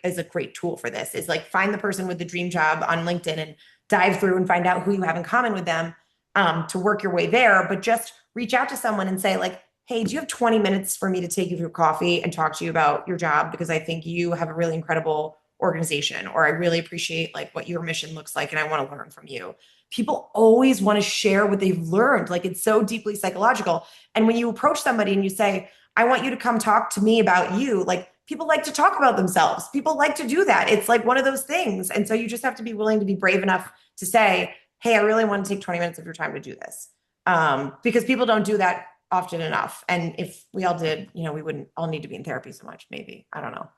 is a great tool for this. Is like find the person with the dream job on LinkedIn and dive through and find out who you have in common with them, to work your way there. But just reach out to someone and say like, hey, do you have 20 minutes for me to take you through coffee and talk to you about your job? Because I think you have a really incredible organization, or I really appreciate like what your mission looks like and I want to learn from you. People always want to share what they've learned. Like it's so deeply psychological. And when you approach somebody and you say, I want you to come talk to me about you, like people like to talk about themselves. People like to do that. It's like one of those things. And so you just have to be willing to be brave enough to say, hey, I really want to take 20 minutes of your time to do this. Because people don't do that often enough. And if we all did, we wouldn't all need to be in therapy so much, maybe. I don't know.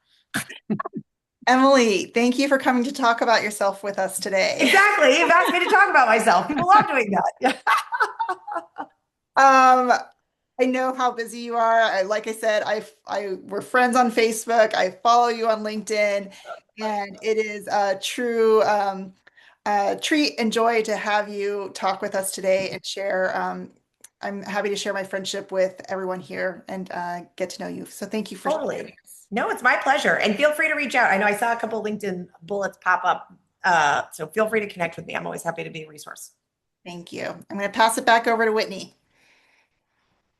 Emily, thank you for coming to talk about yourself with us today. Exactly. You've asked me to talk about myself. People love doing that. Um, I know how busy you are. Like I said, we're friends on Facebook. I follow you on LinkedIn, and it is a true treat and joy to have you talk with us today and share. I'm happy to share my friendship with everyone here and get to know you. So thank you for joining Totally. us. No, it's my pleasure. And feel free to reach out. I know I saw a couple of LinkedIn bullets pop up. So feel free to connect with me. I'm always happy to be a resource. Thank you. I'm going to pass it back over to Whitney.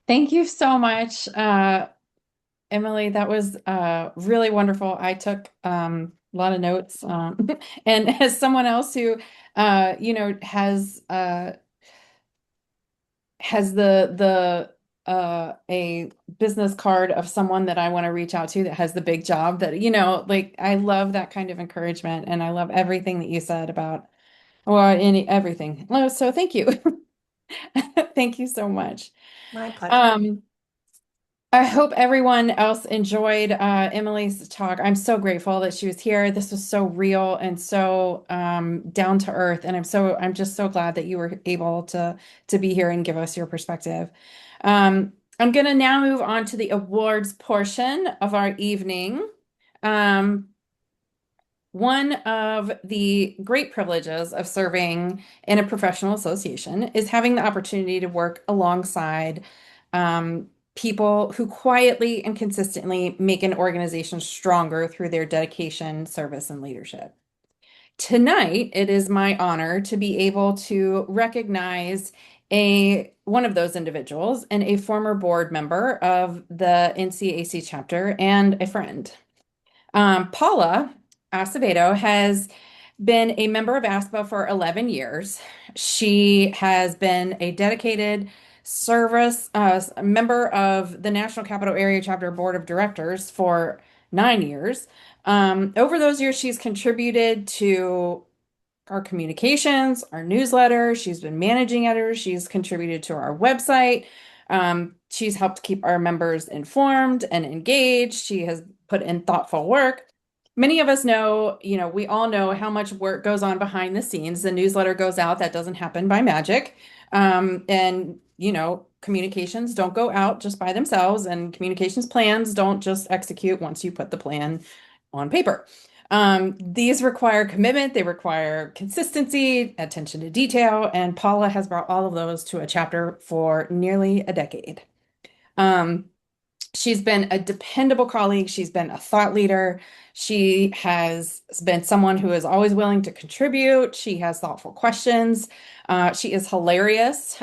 Thank you so much, Emily. That was really wonderful. I took a lot of notes. And as someone else who, has a business card of someone that I want to reach out to that has the big job that, like I love that kind of encouragement, and I love everything that you said about, well, everything. So thank you. Thank you so much. My pleasure. Um, I hope everyone else enjoyed Emily's talk. I'm so grateful that she was here. This was so real and so down to earth, and I'm just so glad that you were able to be here and give us your perspective. I'm going to now move on to the awards portion of our evening. Um, One of the great privileges of serving in a professional association is having the opportunity to work alongside people who quietly and consistently make an organization stronger through their dedication, service, and leadership. Tonight, it is my honor to be able to recognize one of those individuals and a former board member of the NCAC chapter and a friend. Paula Acevedo has been a member of ASPA for 11 years. She has been a dedicated service member of the National Capital Area Chapter Board of Directors for 9 years. Over those years, she's contributed to our communications, our newsletter. She's been managing editor. She's contributed to our website. She's helped keep our members informed and engaged. She has put in thoughtful work. Many of us know, we all know how much work goes on behind the scenes. The newsletter goes out, that doesn't happen by magic. And, communications don't go out just by themselves, and communications plans don't just execute once you put the plan on paper. These require commitment, they require consistency, attention to detail, and Paula has brought all of those to a chapter for nearly a decade. She's been a dependable colleague. She's been a thought leader. She has been someone who is always willing to contribute. She has thoughtful questions. She is hilarious.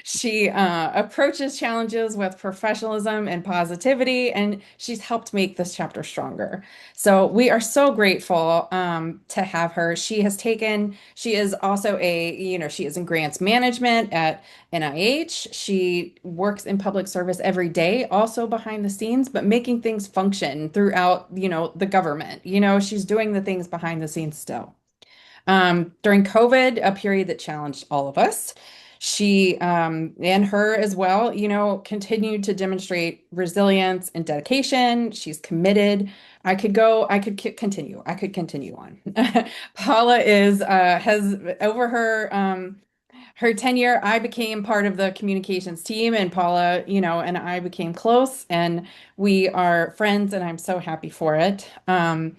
She approaches challenges with professionalism and positivity, and she's helped make this chapter stronger. So we are so grateful to have her. She is also she is in grants management at NIH. She works in public service every day, also behind the scenes, but making things function throughout, the government. She's doing the things behind the scenes still. During COVID, a period that challenged all of us, She and her as well, continued to demonstrate resilience and dedication. She's committed. I could continue on. Paula has over her tenure, I became part of the communications team, and Paula, and I became close, and we are friends, and I'm so happy for it. And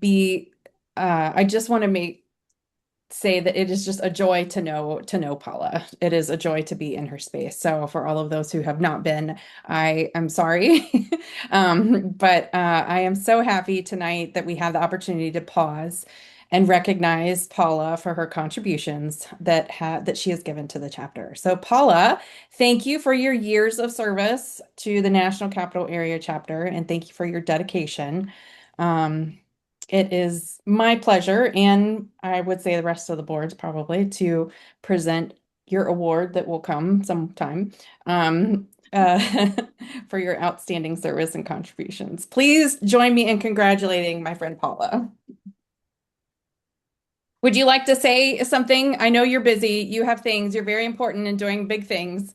be, I just want to say that it is just a joy to know Paula. It is a joy to be in her space. So for all of those who have not been, I am sorry. But I am so happy tonight that we have the opportunity to pause and recognize Paula for her contributions that she has given to the chapter. So Paula, thank you for your years of service to the National Capital Area chapter, and thank you for your dedication. Um, it is my pleasure, and I would say the rest of the boards probably, to present your award that will come sometime, um, uh, for your outstanding service and contributions. Please join me in congratulating my friend Paula. Would you like to say something? I know you're busy. You have things. You're very important in doing big things.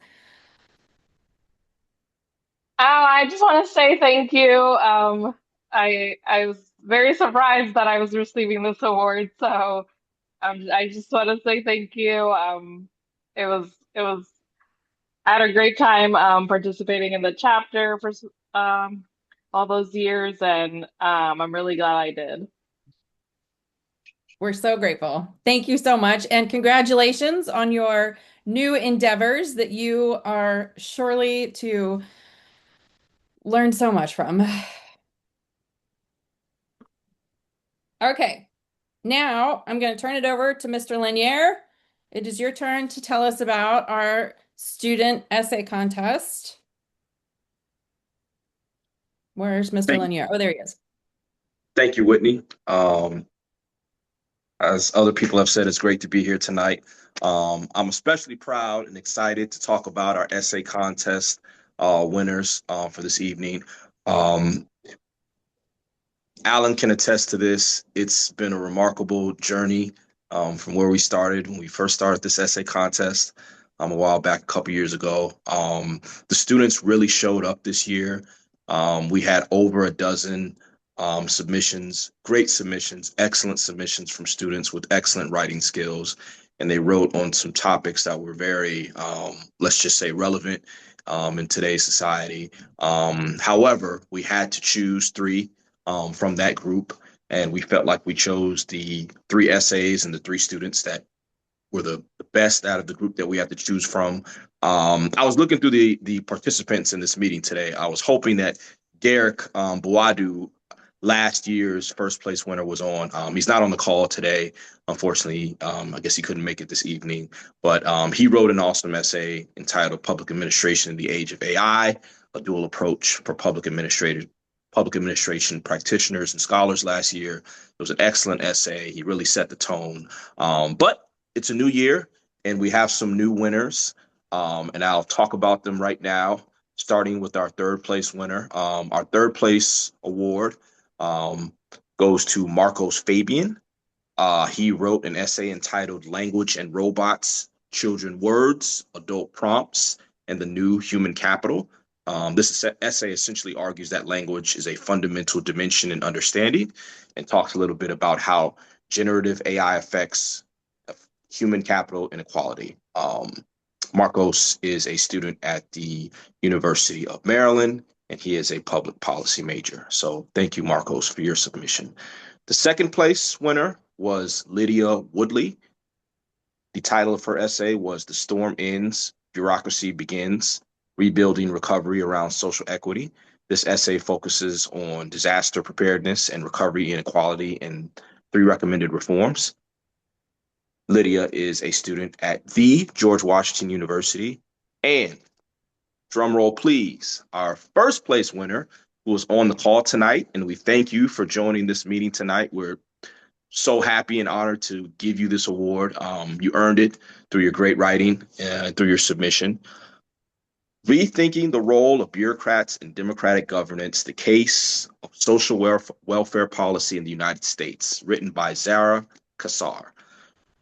Oh, I just want to say thank you. I was very surprised that I was receiving this award, so I just want to say thank you. It was I had a great time participating in the chapter for um all those years, and I'm really glad I did. We're so grateful. Thank you so much, and congratulations on your new endeavors that you are surely to learn so much from. Okay, now I'm going to turn it over to Mr. Lanier. It is your turn to tell us about our student essay contest. Where's Mr. Thank, Lanier? Oh, there he is. thank you, Whitney. As other people have said, it's great to be here tonight. I'm especially proud and excited to talk about our essay contest winners for this evening. Um, Alan can attest to this. It's been a remarkable journey from where we started when we first started this essay contest a while back, a couple years ago. The students really showed up this year. We had over a dozen submissions, great submissions, excellent submissions from students with excellent writing skills. And they wrote on some topics that were very, let's just say, relevant in today's society. However, we had to choose three from that group. And we felt like we chose the three essays and the three students that were the best out of the group that we had to choose from. I was looking through the participants in this meeting today. I was hoping that Derek Boadu, last year's first place winner, was on. He's not on the call today, unfortunately. I guess he couldn't make it this evening, but he wrote an awesome essay entitled Public Administration in the Age of AI, a dual approach for public administration practitioners and scholars last year. It was an excellent essay. He really set the tone. But it's a new year, and we have some new winners, and I'll talk about them right now, starting with our third place winner. Our third place award um, goes to Marcos Fabian. He wrote an essay entitled Language and Robots, Children Words, Adult Prompts, and the New Human Capital. This essay essentially argues that language is a fundamental dimension in understanding and talks a little bit about how generative AI affects human capital inequality. Marcos is a student at the University of Maryland, and he is a public policy major. So thank you, Marcos, for your submission. The second place winner was Lydia Woodley. The title of her essay was The Storm Ends, Bureaucracy Begins, Rebuilding Recovery Around Social Equity. This essay focuses on disaster preparedness and recovery inequality and three recommended reforms. Lydia is a student at the George Washington University. And drum roll, please, our first place winner, who is on the call tonight, and we thank you for joining this meeting tonight. We're so happy and honored to give you this award. You earned it through your great writing and through your submission. Rethinking the Role of Bureaucrats in Democratic Governance, the Case of Social Welfare Policy in the United States, written by Zara Kassar.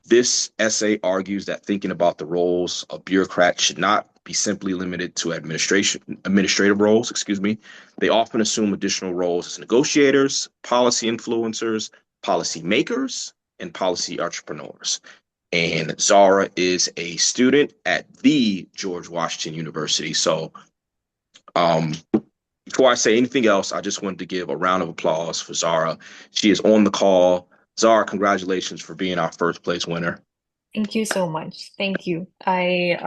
This essay argues that thinking about the roles of bureaucrats should not be simply limited to administrative roles, excuse me. They often assume additional roles as negotiators, policy influencers, policy makers, and policy entrepreneurs. And Zara is a student at the George Washington University. So um, before I say anything else, I just wanted to give a round of applause for Zara. She is on the call. Zara, congratulations for being our first place winner. Thank you so much. Thank you. I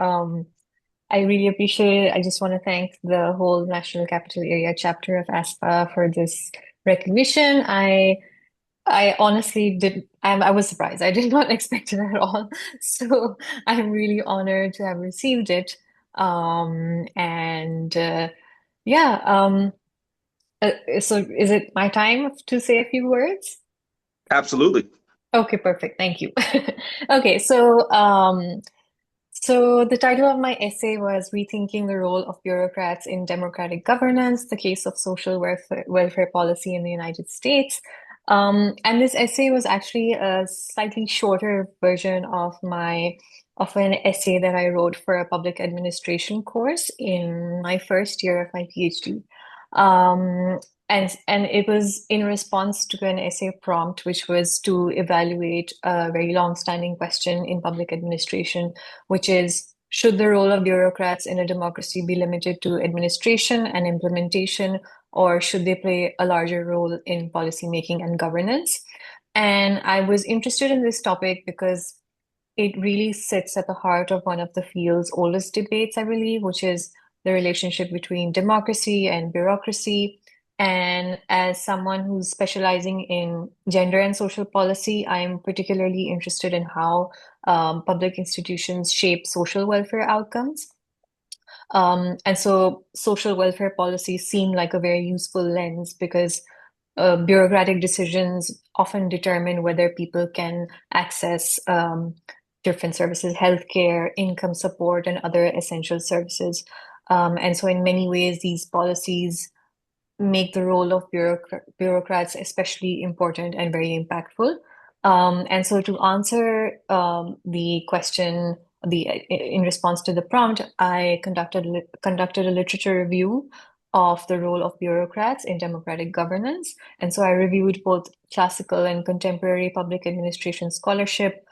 really appreciate it. I just want to thank the whole National Capital Area chapter of ASPA for this recognition. I honestly I was surprised. I did not expect it at all. So I'm really honored to have received it. And yeah, so is it my time to say a few words? Absolutely. Okay, perfect. Thank you. Okay, so the title of my essay was Rethinking the Role of Bureaucrats in Democratic Governance, the Case of Social Welfare Policy in the United States. And this essay was actually a slightly shorter version of an essay that I wrote for a public administration course in my first year of my PhD. Um, and it was in response to an essay prompt, which was to evaluate a very long-standing question in public administration, which is, should the role of bureaucrats in a democracy be limited to administration and implementation, or should they play a larger role in policymaking and governance? And I was interested in this topic because it really sits at the heart of one of the field's oldest debates, I believe, which is the relationship between democracy and bureaucracy. And as someone who's specializing in gender and social policy, I'm particularly interested in how public institutions shape social welfare outcomes. And so social welfare policies seem like a very useful lens because bureaucratic decisions often determine whether people can access different services, healthcare, income support, and other essential services. And so in many ways, these policies make the role of bureaucrats especially important and very impactful. And so to answer the question, in response to the prompt, I conducted a literature review of the role of bureaucrats in democratic governance. And so I reviewed both classical and contemporary public administration scholarship,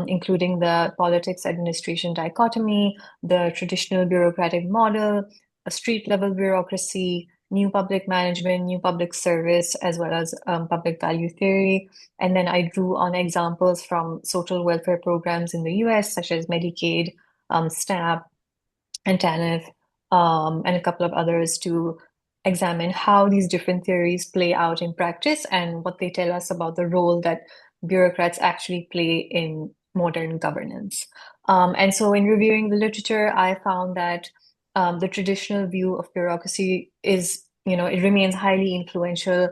including the politics administration dichotomy, the traditional bureaucratic model, a street level bureaucracy, new public management, new public service, as well as public value theory. And then I drew on examples from social welfare programs in the US, such as Medicaid, SNAP, and TANF, and a couple of others to examine how these different theories play out in practice and what they tell us about the role that bureaucrats actually play in modern governance. And so in reviewing the literature, I found that the traditional view of bureaucracy is, it remains highly influential.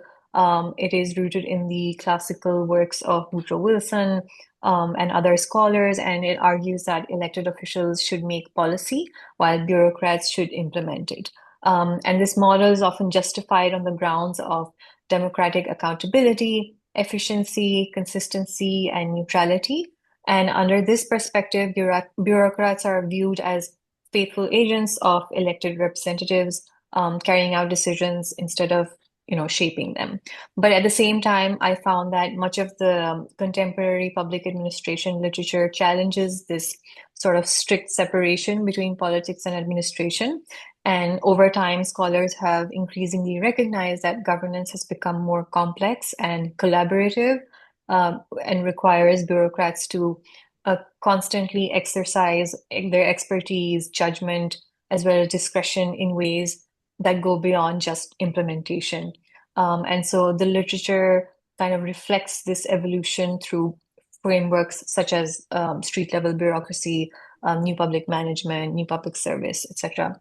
It is rooted in the classical works of Woodrow Wilson and other scholars, and it argues that elected officials should make policy while bureaucrats should implement it. And this model is often justified on the grounds of democratic accountability, efficiency, consistency, and neutrality. And under this perspective, bureaucrats are viewed as faithful agents of elected representatives, carrying out decisions instead of shaping them. But at the same time, I found that much of the contemporary public administration literature challenges this sort of strict separation between politics and administration. And over time, scholars have increasingly recognized that governance has become more complex and collaborative, and requires bureaucrats to constantly exercise their expertise, judgment, as well as discretion in ways that go beyond just implementation. And so the literature kind of reflects this evolution through frameworks such as street level bureaucracy, new public management, new public service, etc.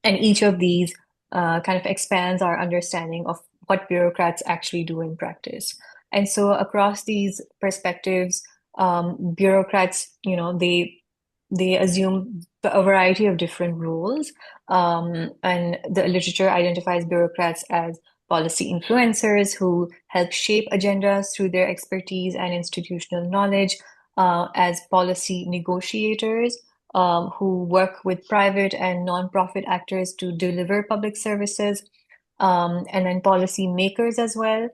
And each of these kind of expands our understanding of what bureaucrats actually do in practice. And so across these perspectives, bureaucrats, they assume a variety of different roles. And the literature identifies bureaucrats as policy influencers who help shape agendas through their expertise and institutional knowledge. as policy negotiators who work with private and nonprofit actors to deliver public services, and then policy makers as well,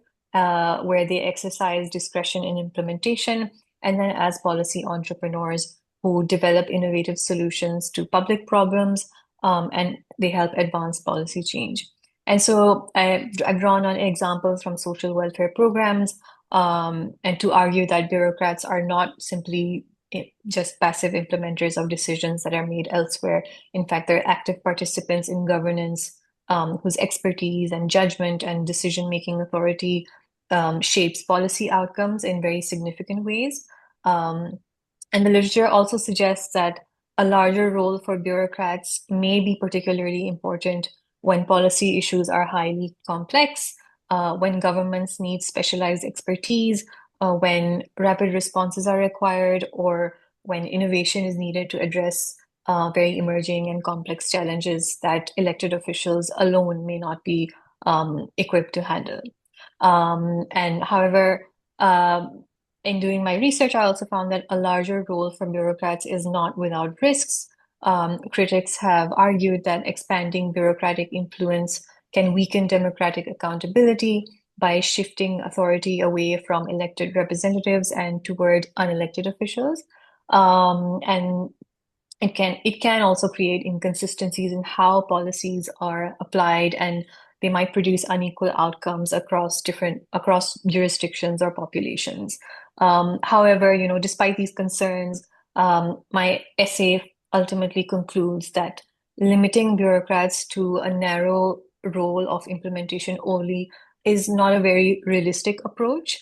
where they exercise discretion in implementation, and then as policy entrepreneurs who develop innovative solutions to public problems, and they help advance policy change. And so I've drawn on examples from social welfare programs, and to argue that bureaucrats are not simply just passive implementers of decisions that are made elsewhere. In fact, they're active participants in governance, whose expertise and judgment and decision-making authority shapes policy outcomes in very significant ways. And the literature also suggests that a larger role for bureaucrats may be particularly important when policy issues are highly complex, when governments need specialized expertise, when rapid responses are required, or when innovation is needed to address very emerging and complex challenges that elected officials alone may not be equipped to handle. And however, in doing my research, I also found that a larger role for bureaucrats is not without risks. Critics have argued that expanding bureaucratic influence can weaken democratic accountability by shifting authority away from elected representatives and toward unelected officials. And it can also create inconsistencies in how policies are applied, and they might produce unequal outcomes across jurisdictions or populations. However, despite these concerns, my essay ultimately concludes that limiting bureaucrats to a narrow role of implementation only is not a very realistic approach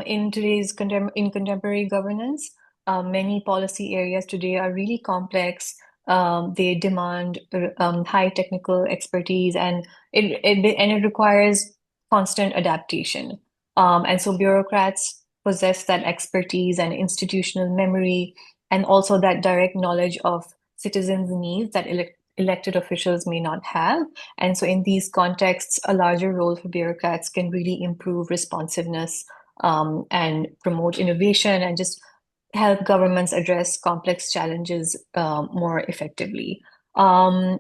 in today's contemporary governance. Many policy areas today are really complex. They demand high technical expertise, and it requires constant adaptation. And so bureaucrats possess that expertise and institutional memory, and also that direct knowledge of citizens' needs that elected officials may not have. And so in these contexts, a larger role for bureaucrats can really improve responsiveness, and promote innovation, and just help governments address complex challenges more effectively. And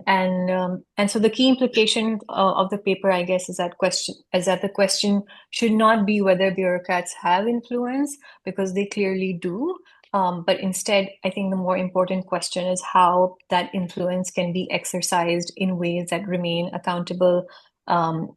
so the key implication of the paper, I guess, is that the question should not be whether bureaucrats have influence, because they clearly do. But instead, I think the more important question is how that influence can be exercised in ways that remain accountable,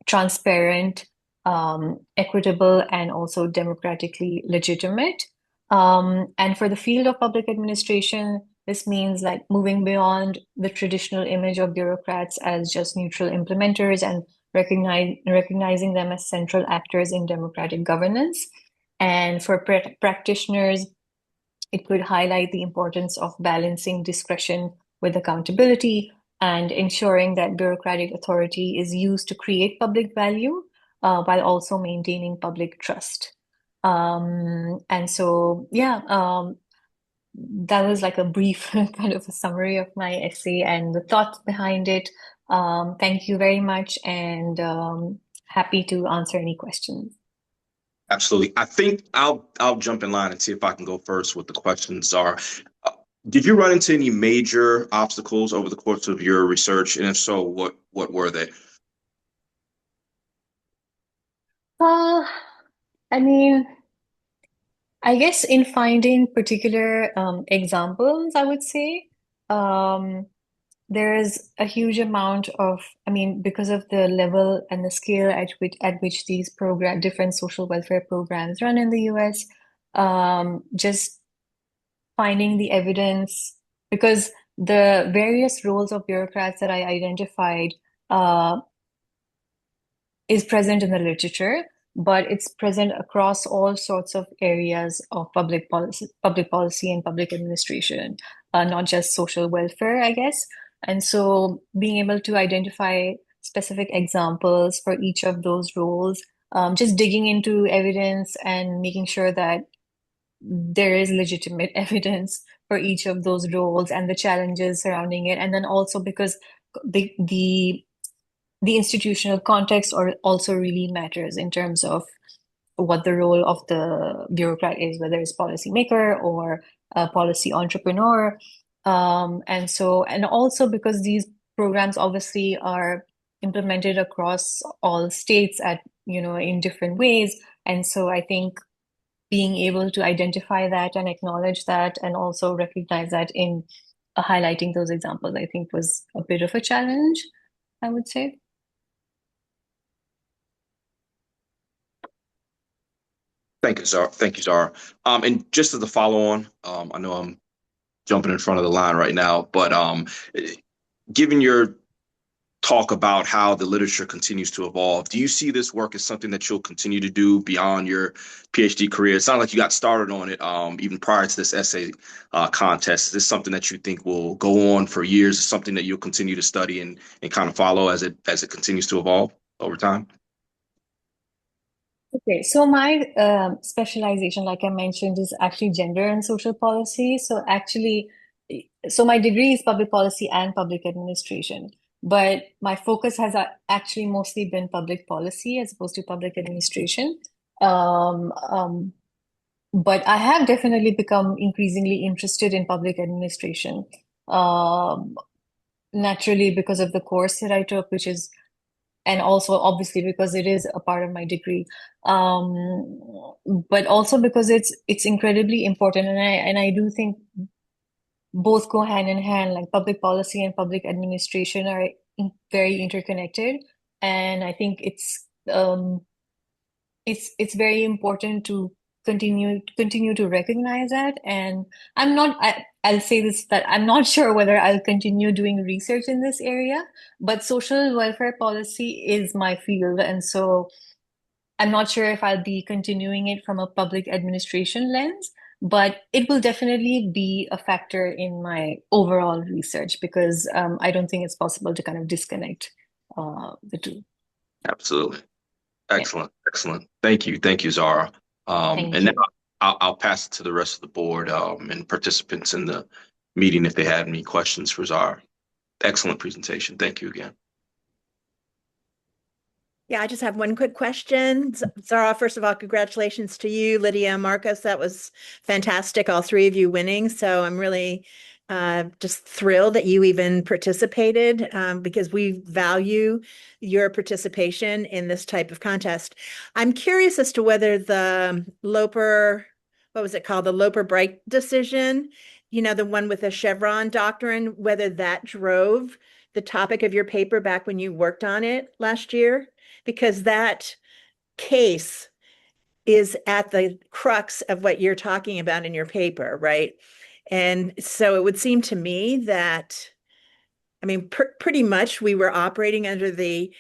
transparent, equitable, and also democratically legitimate. And for the field of public administration, this means like moving beyond the traditional image of bureaucrats as just neutral implementers and recognizing them as central actors in democratic governance. And for practitioners, it could highlight the importance of balancing discretion with accountability and ensuring that bureaucratic authority is used to create public value while also maintaining public trust. And so, yeah, that was like a brief kind of a summary of my essay and the thoughts behind it. Thank you very much, and happy to answer any questions. Absolutely. I think I'll jump in line and see if I can go first with the questions are. Did you run into any major obstacles over the course of your research? And if so, what were they? I mean, I guess in finding particular examples, I would say there's a huge amount of, because of the level and the scale at which these different social welfare programs run in the US, just finding the evidence, because the various roles of bureaucrats that I identified is present in the literature, but it's present across all sorts of areas of public policy and public administration, not just social welfare, I guess. And so being able to identify specific examples for each of those roles, just digging into evidence and making sure that there is legitimate evidence for each of those roles and the challenges surrounding it. And then also because the institutional context also really matters in terms of what the role of the bureaucrat is, whether it's policymaker or a policy entrepreneur. And also because these programs obviously are implemented across all states at, in different ways. And so I think being able to identify that and acknowledge that and also recognize that in highlighting those examples, I think was a bit of a challenge, I would say. Thank you, Zara. Thank you, Zara. And just as a follow on, I know I'm jumping in front of the line right now, but given your talk about how the literature continues to evolve, do you see this work as something that you'll continue to do beyond your PhD career? It sounds like you got started on it even prior to this essay contest. Is this something that you think will go on for years? Is something that you'll continue to study and kind of follow as it continues to evolve over time? Okay, so my specialization, like I mentioned, is actually gender and social policy. So my degree is public policy and public administration, but my focus has actually mostly been public policy as opposed to public administration. Um, um, but I have definitely become increasingly interested in public administration, um, naturally because of the course that I took, and also obviously because it is a part of my degree, but also because it's incredibly important, and I do think both go hand in hand. Like public policy and public administration are very interconnected, and I think it's very important to continue to recognize that. And I'll say this, that I'm not sure whether I'll continue doing research in this area, but social welfare policy is my field, and so I'm not sure if I'll be continuing it from a public administration lens, but it will definitely be a factor in my overall research because I don't think it's possible to kind of disconnect the two. Absolutely. Yeah, Excellent. Excellent. Thank you. Thank you, Zara. thank And now you. I'll pass it to the rest of the board and participants in the meeting if they had any questions for Zara. Excellent presentation. Thank you again. Yeah, I just have one quick question. Zara, first of all, congratulations to you, Lydia, Marcos. That was fantastic, all three of you winning. So I'm really just thrilled that you even participated because we value your participation in this type of contest. I'm curious as to whether the Loper, what was it called? The Loper-Bright decision, the one with the Chevron doctrine, whether that drove the topic of your paper back when you worked on it last year, because that case is at the crux of what you're talking about in your paper, right? And so it would seem to me that, I mean, pretty much we were operating under the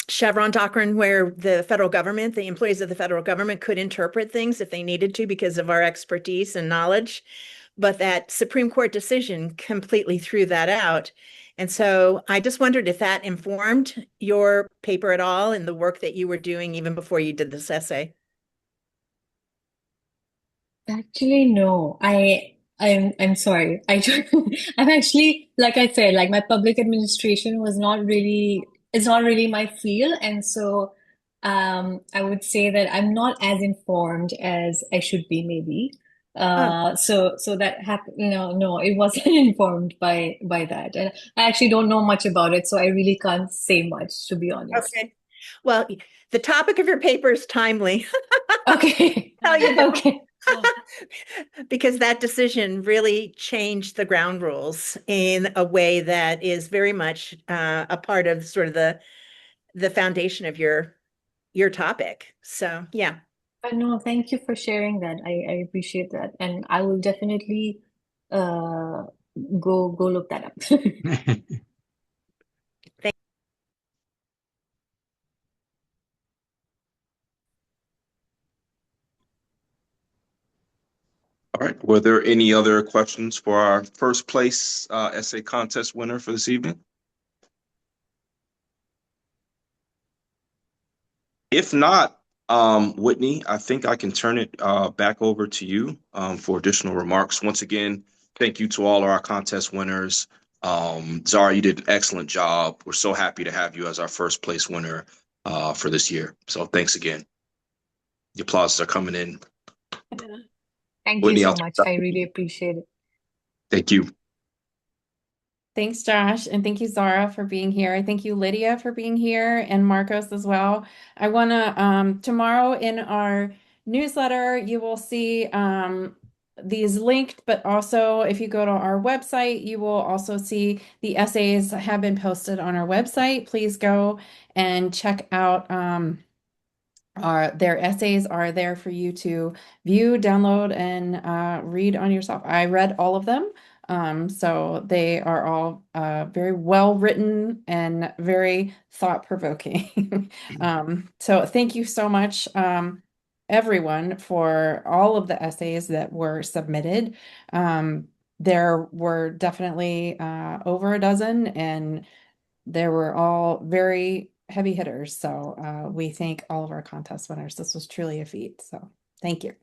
Chevron doctrine, where the federal government, the employees of the federal government, could interpret things if they needed to because of our expertise and knowledge. But that Supreme Court decision completely threw that out. And so I just wondered if that informed your paper at all and the work that you were doing even before you did this essay. Actually, no. I'm sorry. I'm actually, like I said, like my public administration was not really it's not really my field. And so I would say that I'm not as informed as I should be, maybe. Oh, So that happened, no, it wasn't informed by that. And I actually don't know much about it, so I really can't say much, to be honest. okay. Well, the topic of your paper is timely. Okay. Tell you that. Okay. Because that decision really changed the ground rules in a way that is very much a part of sort of the foundation of your topic. So yeah. No, thank you for sharing that. I appreciate that. And I will definitely uh go look that up. Thank All right. Were there any other questions for our first place essay contest winner for this evening? If not, Whitney, I think I can turn it back over to you for additional remarks. Once again, thank you to all of our contest winners. Zara, you did an excellent job. We're so happy to have you as our first place winner. for this year. So thanks again. The applauses are coming in. Thank you Whitney, so I'll much. I really appreciate it. thank you. Thanks, Josh, and thank you, Zara, for being here. Thank you, Lydia, for being here, and Marcos as well. I want to, tomorrow in our newsletter, you will see these linked, but also if you go to our website, you will also see the essays have been posted on our website. Please go and check out their essays are there for you to view, download, and read on yourself. I read all of them. So they are all very well written and very thought-provoking. So thank you so much, everyone, for all of the essays that were submitted. There were definitely over a dozen, and they were all very heavy hitters. So we thank all of our contest winners. This was truly a feat. So thank you.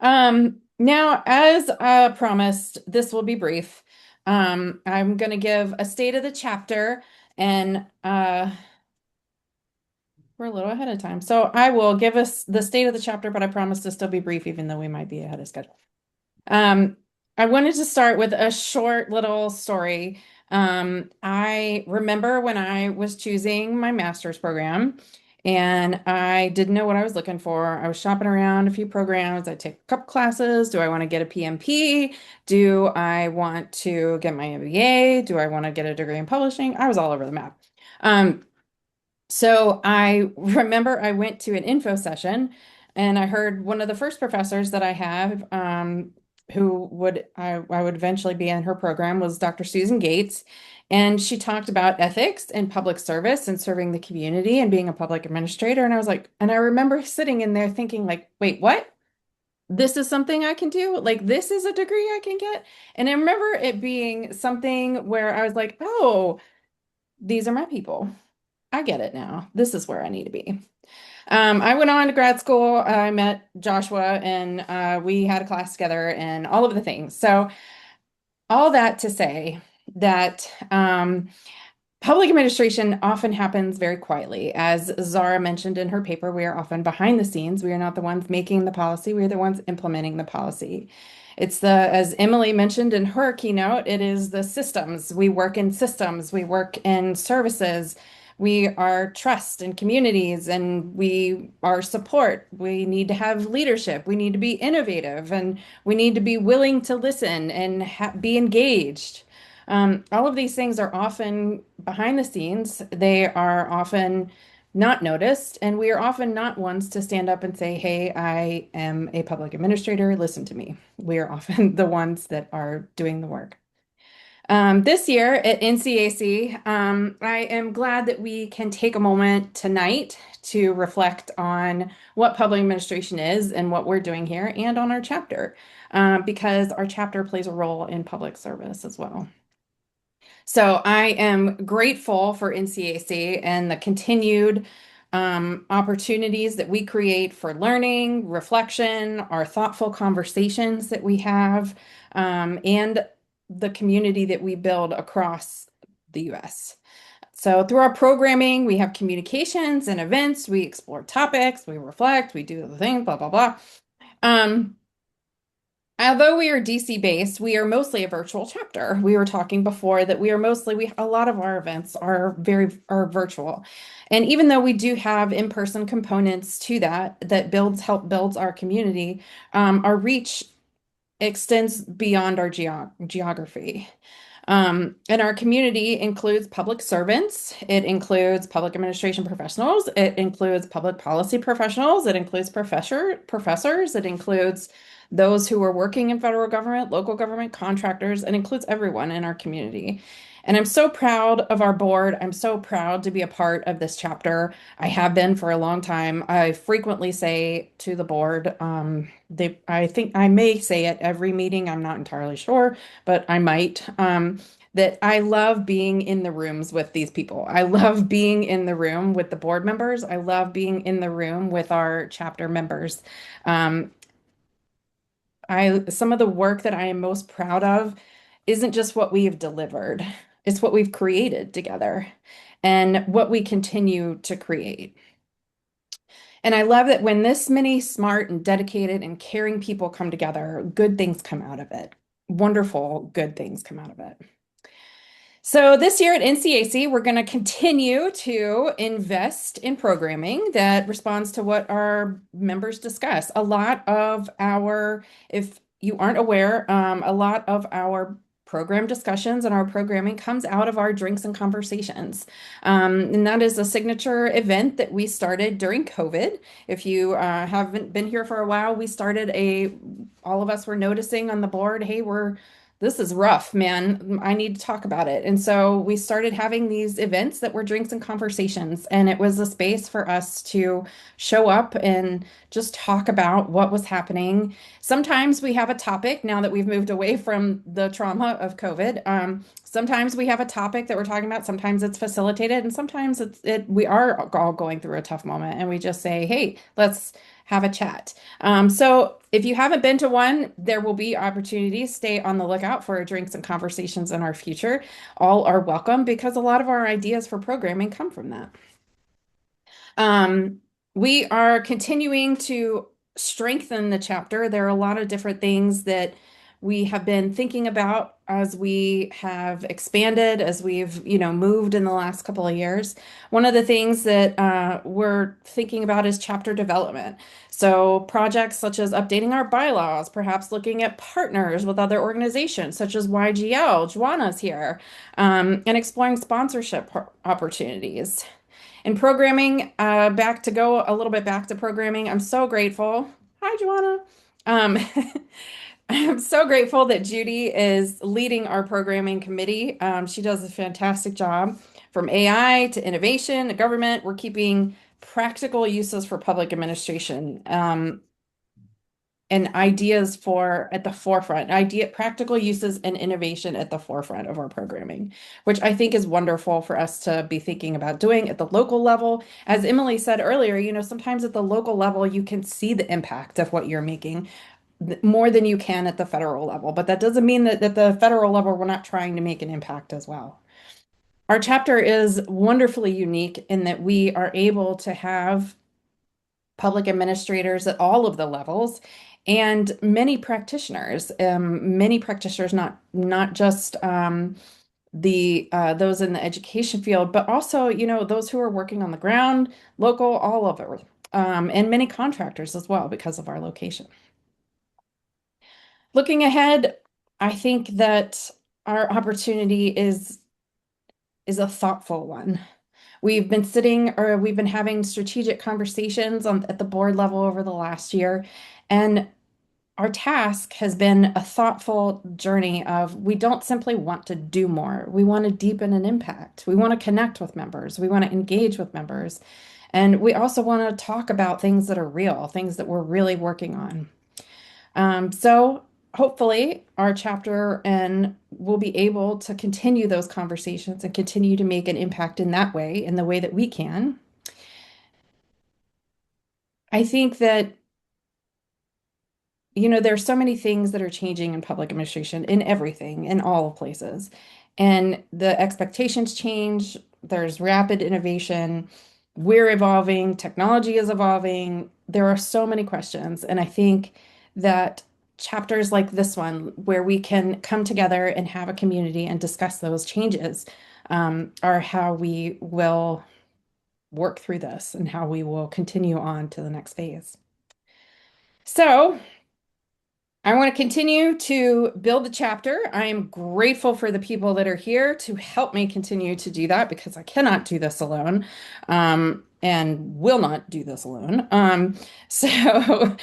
Now, as promised, this will be brief. I'm going to give a state of the chapter, and we're a little ahead of time. So I will give us the state of the chapter, but I promise to still be brief, even though we might be ahead of schedule. I wanted to start with a short little story. I remember when I was choosing my master's program and I didn't know what I was looking for. I was shopping around a few programs. I take a couple classes. Do I want to get a PMP? Do I want to get my MBA? Do I want to get a degree in publishing? I was all over the map. So I remember I went to an info session and I heard one of the first professors that I have, who I would eventually be in her program, was Dr. Susan Gates. And she talked about ethics and public service and serving the community and being a public administrator. And I was like, and I remember sitting in there thinking like, wait, what? This is something I can do? Like, this is a degree I can get? And I remember it being something where I was like, oh, these are my people. I get it now. This is where I need to be. I went on to grad school. I met Joshua and we had a class together and all of the things. So all that to say that public administration often happens very quietly. As Zara mentioned in her paper, we are often behind the scenes. We are not the ones making the policy. We are the ones implementing the policy. It's as Emily mentioned in her keynote, it is the systems. We work in systems. We work in services. We are trust in communities and we are support. We need to have leadership. We need to be innovative and we need to be willing to listen and be engaged. All of these things are often behind the scenes. They are often not noticed, and we are often not ones to stand up and say, hey, I am a public administrator, listen to me. We are often the ones that are doing the work. This year at NCAC, I am glad that we can take a moment tonight to reflect on what public administration is and what we're doing here and on our chapter, because our chapter plays a role in public service as well. So I am grateful for NCAC and the continued opportunities that we create for learning, reflection, our thoughtful conversations that we have, and the community that we build across the US. So through our programming, we have communications and events, we explore topics, we reflect, we do the thing, blah, blah, blah. Although we are DC based, we are mostly a virtual chapter. We were talking before that we are mostly, a lot of our events are virtual. And even though we do have in-person components to that help builds our community, our reach extends beyond our geography. And our community includes public servants, it includes public administration professionals, it includes public policy professionals, it includes professors, it includes those who are working in federal government, local government, contractors, it includes everyone in our community. And I'm so proud of our board. I'm so proud to be a part of this chapter. I have been for a long time. I frequently say to the board, I think I may say at every meeting, I'm not entirely sure, but I might, that I love being in the rooms with these people. I love being in the room with the board members. I love being in the room with our chapter members. Some of the work that I am most proud of isn't just what we have delivered, it's what we've created together. and what we continue to create. And I love that when this many smart and dedicated and caring people come together, good things come out of it. Wonderful, good things come out of it. So this year at NCAC, we're going to continue to invest in programming that responds to what our members discuss. If you aren't aware, a lot of our program discussions and our programming comes out of our drinks and conversations. And that is a signature event that we started during COVID. If you haven't been here for a while, all of us were noticing on the board, hey, this is rough, man. I need to talk about it. And so we started having these events that were drinks and conversations. And it was a space for us to show up and just talk about what was happening. Sometimes we have a topic now that we've moved away from the trauma of COVID. Sometimes we have a topic that we're talking about. Sometimes it's facilitated, and sometimes we are all going through a tough moment, and we just say, "Hey, let's have a chat." So if you haven't been to one, there will be opportunities. Stay on the lookout for drinks and conversations in our future. All are welcome because a lot of our ideas for programming come from that. We are continuing to strengthen the chapter. There are a lot of different things that we have been thinking about as we have expanded, as we've, moved in the last couple of years. One of the things that we're thinking about is chapter development. So projects such as updating our bylaws, perhaps looking at partners with other organizations such as YGL, Juana's here, and exploring sponsorship opportunities. In programming, back to programming, I'm so grateful. Hi, Joanna. Um, I'm so grateful that Judy is leading our programming committee. She does a fantastic job. From AI to innovation to government, we're keeping practical uses for public administration. And ideas at the forefront, practical uses and innovation at the forefront of our programming, which I think is wonderful for us to be thinking about doing at the local level. As Emily said earlier, sometimes at the local level, you can see the impact of what you're making more than you can at the federal level. But that doesn't mean that at the federal level, we're not trying to make an impact as well. Our chapter is wonderfully unique in that we are able to have public administrators at all of the levels and many practitioners, not just those in the education field, but also those who are working on the ground, local, all over, and many contractors as well because of our location. Looking ahead, I think that our opportunity is a thoughtful one. We've been having strategic conversations at the board level over the last year, and our task has been a thoughtful journey of we don't simply want to do more. We want to deepen an impact. We want to connect with members. We want to engage with members. And we also want to talk about things that are real, things that we're really working on. So hopefully our chapter and we'll be able to continue those conversations and continue to make an impact in the way that we can. I think that there's so many things that are changing in public administration, in everything, in all places. And the expectations change. There's rapid innovation. We're evolving. Technology is evolving. There are so many questions. And I think that chapters like this one, where we can come together and have a community and discuss those changes, are how we will work through this and how we will continue on to the next phase. So, I want to continue to build the chapter. I am grateful for the people that are here to help me continue to do that because I cannot do this alone, and will not do this alone. So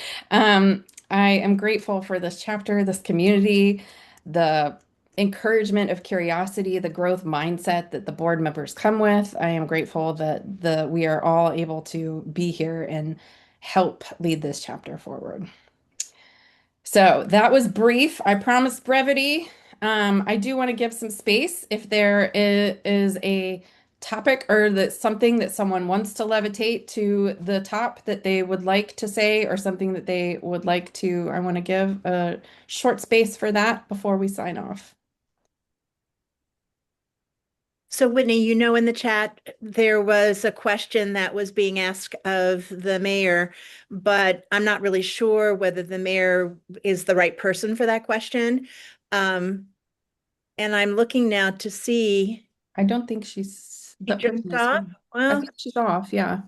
I am grateful for this chapter, this community, the encouragement of curiosity, the growth mindset that the board members come with. I am grateful that we are all able to be here and help lead this chapter forward. So that was brief. I promised brevity. I do want to give some space if there is a topic or something that someone wants to levitate to the top that they would like to say or something that they would like to. I want to give a short space for that before we sign off. So Whitney, in the chat, there was a question that was being asked of the mayor, but I'm not really sure whether the mayor is the right person for that question. Um, and I'm looking now to see. I don't think She that just person is off? here. I Well, think she's off. Yeah.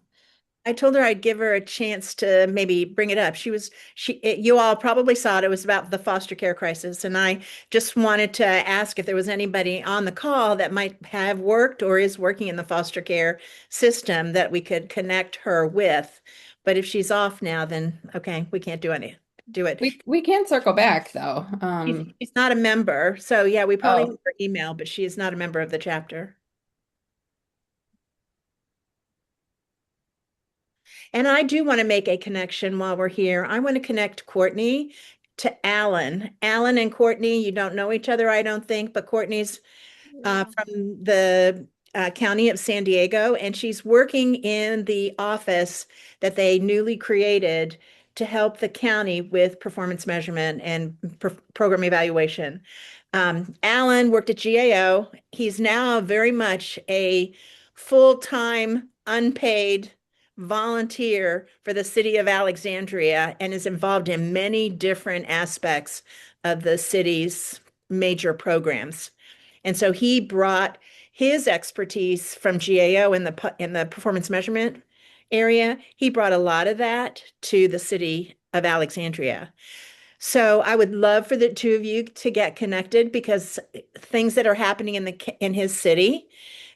I told her I'd give her a chance to maybe bring it up. You all probably saw it. It was about the foster care crisis. And I just wanted to ask if there was anybody on the call that might have worked or is working in the foster care system that we could connect her with. But if she's off now, then okay, we can't do it. We can circle back though. She's not a member. So yeah, we probably have Oh, her email, but she is not a member of the chapter. And I do want to make a connection while we're here. I want to connect Courtney to Alan. Alan and Courtney, you don't know each other, I don't think, but Courtney's from the County of San Diego, and she's working in the office that they newly created to help the county with performance measurement and program evaluation. Alan worked at GAO. He's now very much a full-time, unpaid volunteer for the city of Alexandria and is involved in many different aspects of the city's major programs. And so he brought his expertise from GAO in the performance measurement area. He brought a lot of that to the city of Alexandria. So I would love for the two of you to get connected because things that are happening in his city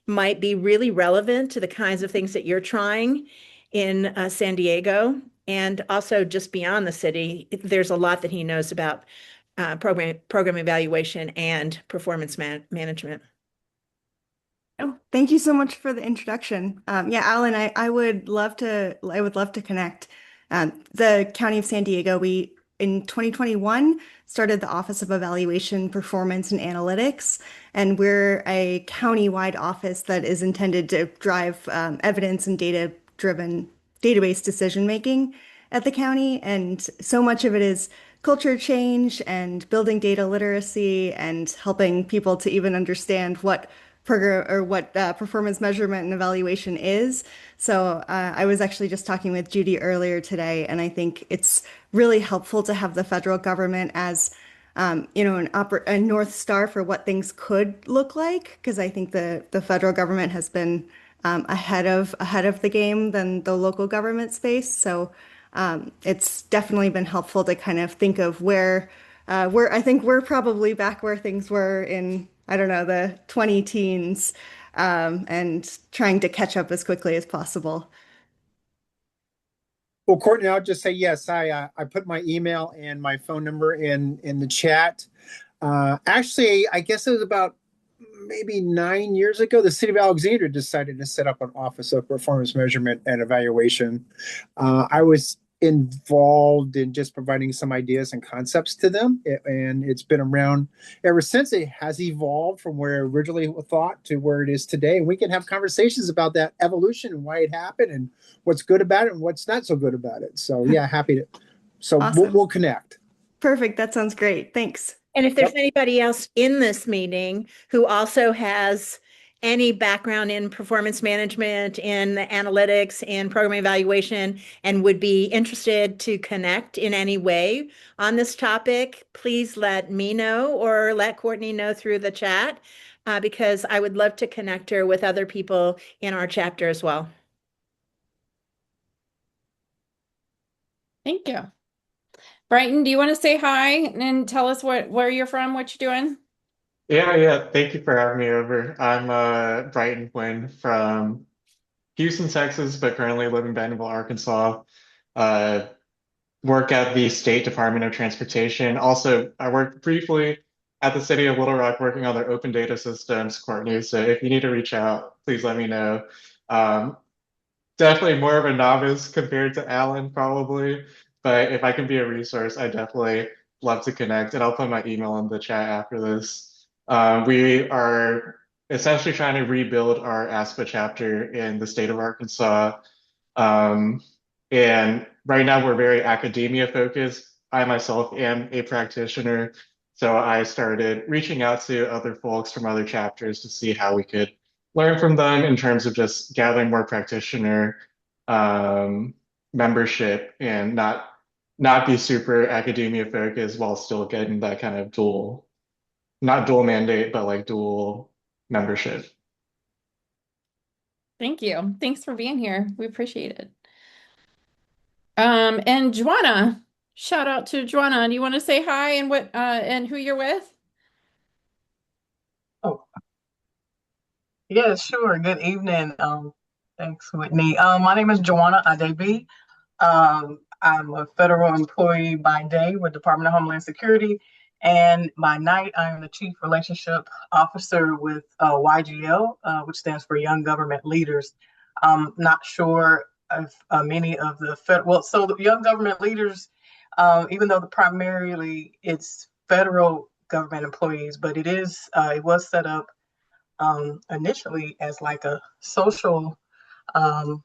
might be really relevant to the kinds of things that you're trying in San Diego. And also just beyond the city, there's a lot that he knows about program evaluation and performance management. Oh, thank you so much for the introduction. Yeah, Alan, I would love to connect. The County of San Diego, we in 2021 started the Office of Evaluation, Performance, and Analytics, and we're a county-wide office that is intended to drive evidence and data-driven database decision making at the county. And so much of it is culture change and building data literacy and helping people to even understand what program or what performance measurement and evaluation is. So I was actually just talking with Judy earlier today, and I think it's really helpful to have the federal government as a North Star for what things could look like, because I think the federal government has been ahead of the game than the local government space. So it's definitely been helpful to kind of think of where I think we're probably back where things were in, I don't know, the 20 teens, and trying to catch up as quickly as possible. Well, Courtney, I'll just say yes. I put my email and my phone number in the chat. Actually, I guess it was about maybe 9 years ago, the city of Alexandria decided to set up an office of performance measurement and evaluation. I was involved in just providing some ideas and concepts to them, and it's been around ever since. It has evolved from where it originally thought to where it is today. And we can have conversations about that evolution and why it happened and what's good about it and what's not so good about it. So yeah, happy to. So Awesome. we'll connect. Perfect. That sounds great. Thanks. And if there's anybody else in this meeting who also has any background in performance management, in analytics, in program evaluation, and would be interested to connect in any way on this topic, please let me know or let Courtney know through the chat, because I would love to connect her with other people in our chapter as well. thank you. Brighton, do you want to say hi and tell us where you're from, what you're doing? Yeah. Thank you for having me over. I'm Brighton Quinn from Houston, Texas, but currently live in Bentonville, Arkansas. Work at the State Department of Transportation. Also, I worked briefly at the City of Little Rock working on their open data systems, Courtney. So if you need to reach out, please let me know. Definitely more of a novice compared to Alan, probably. But if I can be a resource, I definitely love to connect. And I'll put my email in the chat after this. We are essentially trying to rebuild our ASPA chapter in the state of Arkansas. And right now we're very academia focused. I myself am a practitioner. So I started reaching out to other folks from other chapters to see how we could learn from them in terms of just gathering more practitioner um, membership and not be super academia focused while still getting that kind of dual, not dual mandate, but like dual membership. Thank you. Thanks for being here. We appreciate it. And Joanna, shout out to Joanna. Do you want to say hi and what and who you're with? Oh, yeah, sure. Good evening. Thanks, Whitney. My name is Joanna Adebi. I'm a federal employee by day with Department of Homeland Security, and by night, I'm the Chief Relationship Officer with YGL, which stands for Young Government Leaders. I'm not sure if many of the well, so the Young Government Leaders, even though primarily it's federal government employees, but it was set up initially as like a social um,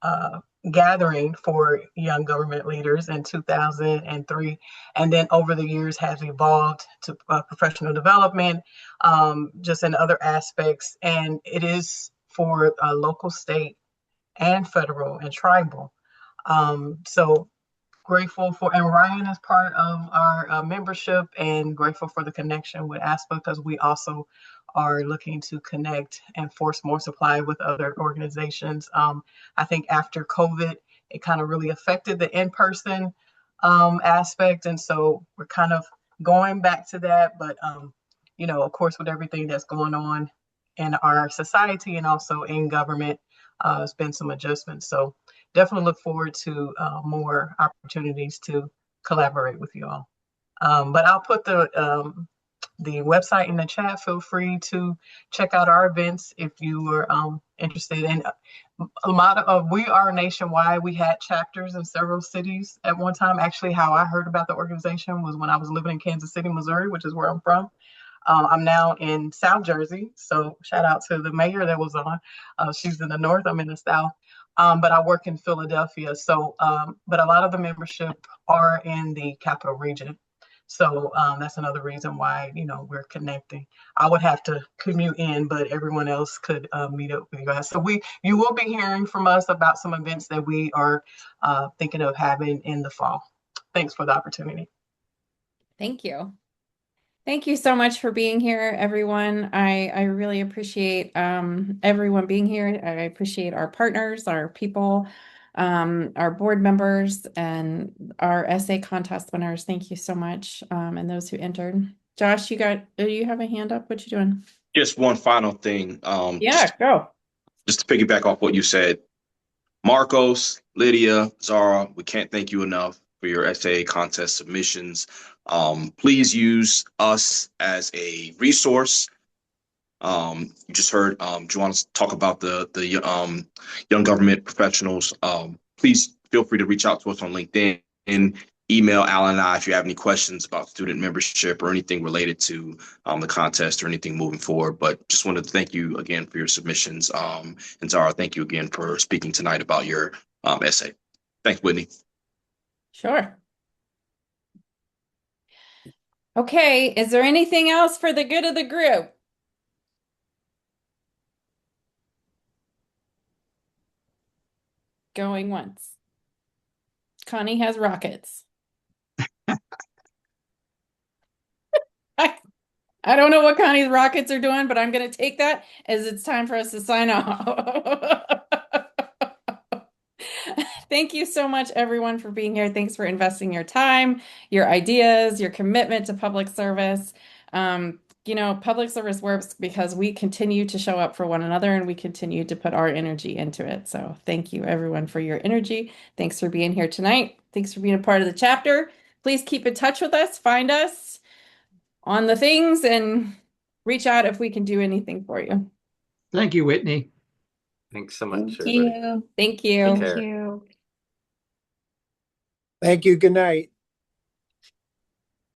uh, gathering for young government leaders in 2003, and then over the years has evolved to professional development, just in other aspects, and it is for local, state, and federal and tribal. So grateful for, and Ryan is part of our membership, and grateful for the connection with ASPA, because we also are looking to connect and force more supply with other organizations. I think after COVID, it kind of really affected the in-person aspect. And so we're kind of going back to that. But, of course, with everything that's going on in our society and also in government, there's been some adjustments. So definitely look forward to more opportunities to collaborate with you all. But I'll put the website in the chat. Feel free to check out our events if you are interested in. A lot of we are nationwide. We had chapters in several cities at one time. Actually, how I heard about the organization was when I was living in Kansas City, Missouri, which is where I'm from. I'm now in South Jersey, so shout out to the mayor that was on. She's in the north, I'm in the south. But I work in Philadelphia. So, but a lot of the membership are in the capital region. So that's another reason why, we're connecting. I would have to commute in, but everyone else could meet up with you guys. So you will be hearing from us about some events that we are thinking of having in the fall. Thanks for the opportunity. Thank you. Thank you so much for being here, everyone. I really appreciate everyone being here. I appreciate our partners, our people, our board members, and our essay contest winners. Thank you so much, and those who entered. Josh, you have a hand up? What you doing? Just one final thing. Yeah, go. Just to piggyback off what you said, Marcos, Lydia, Zara, we can't thank you enough for your essay contest submissions. Please use us as a resource. You just heard Joanna talk about the young government professionals. Please feel free to reach out to us on LinkedIn and email Alan and I if you have any questions about student membership or anything related to the contest or anything moving forward. But just wanted to thank you again for your submissions. And Zara, thank you again for speaking tonight about your essay. Thanks, Whitney. Sure. Okay, is there anything else for the good of the group? Going once. Connie has rockets. I don't know what Connie's rockets are doing, but I'm going to take that as it's time for us to sign off. Thank you so much, everyone, for being here. Thanks for investing your time, your ideas, your commitment to public service. Public service works because we continue to show up for one another and we continue to put our energy into it. So thank you, everyone, for your energy. Thanks for being here tonight. Thanks for being a part of the chapter. Please keep in touch with us. Find us on the things and reach out if we can do anything for you. Thank you, Whitney. Thanks so much, Thank everybody. you. Thank you. Thank care. you. Thank you. Good night.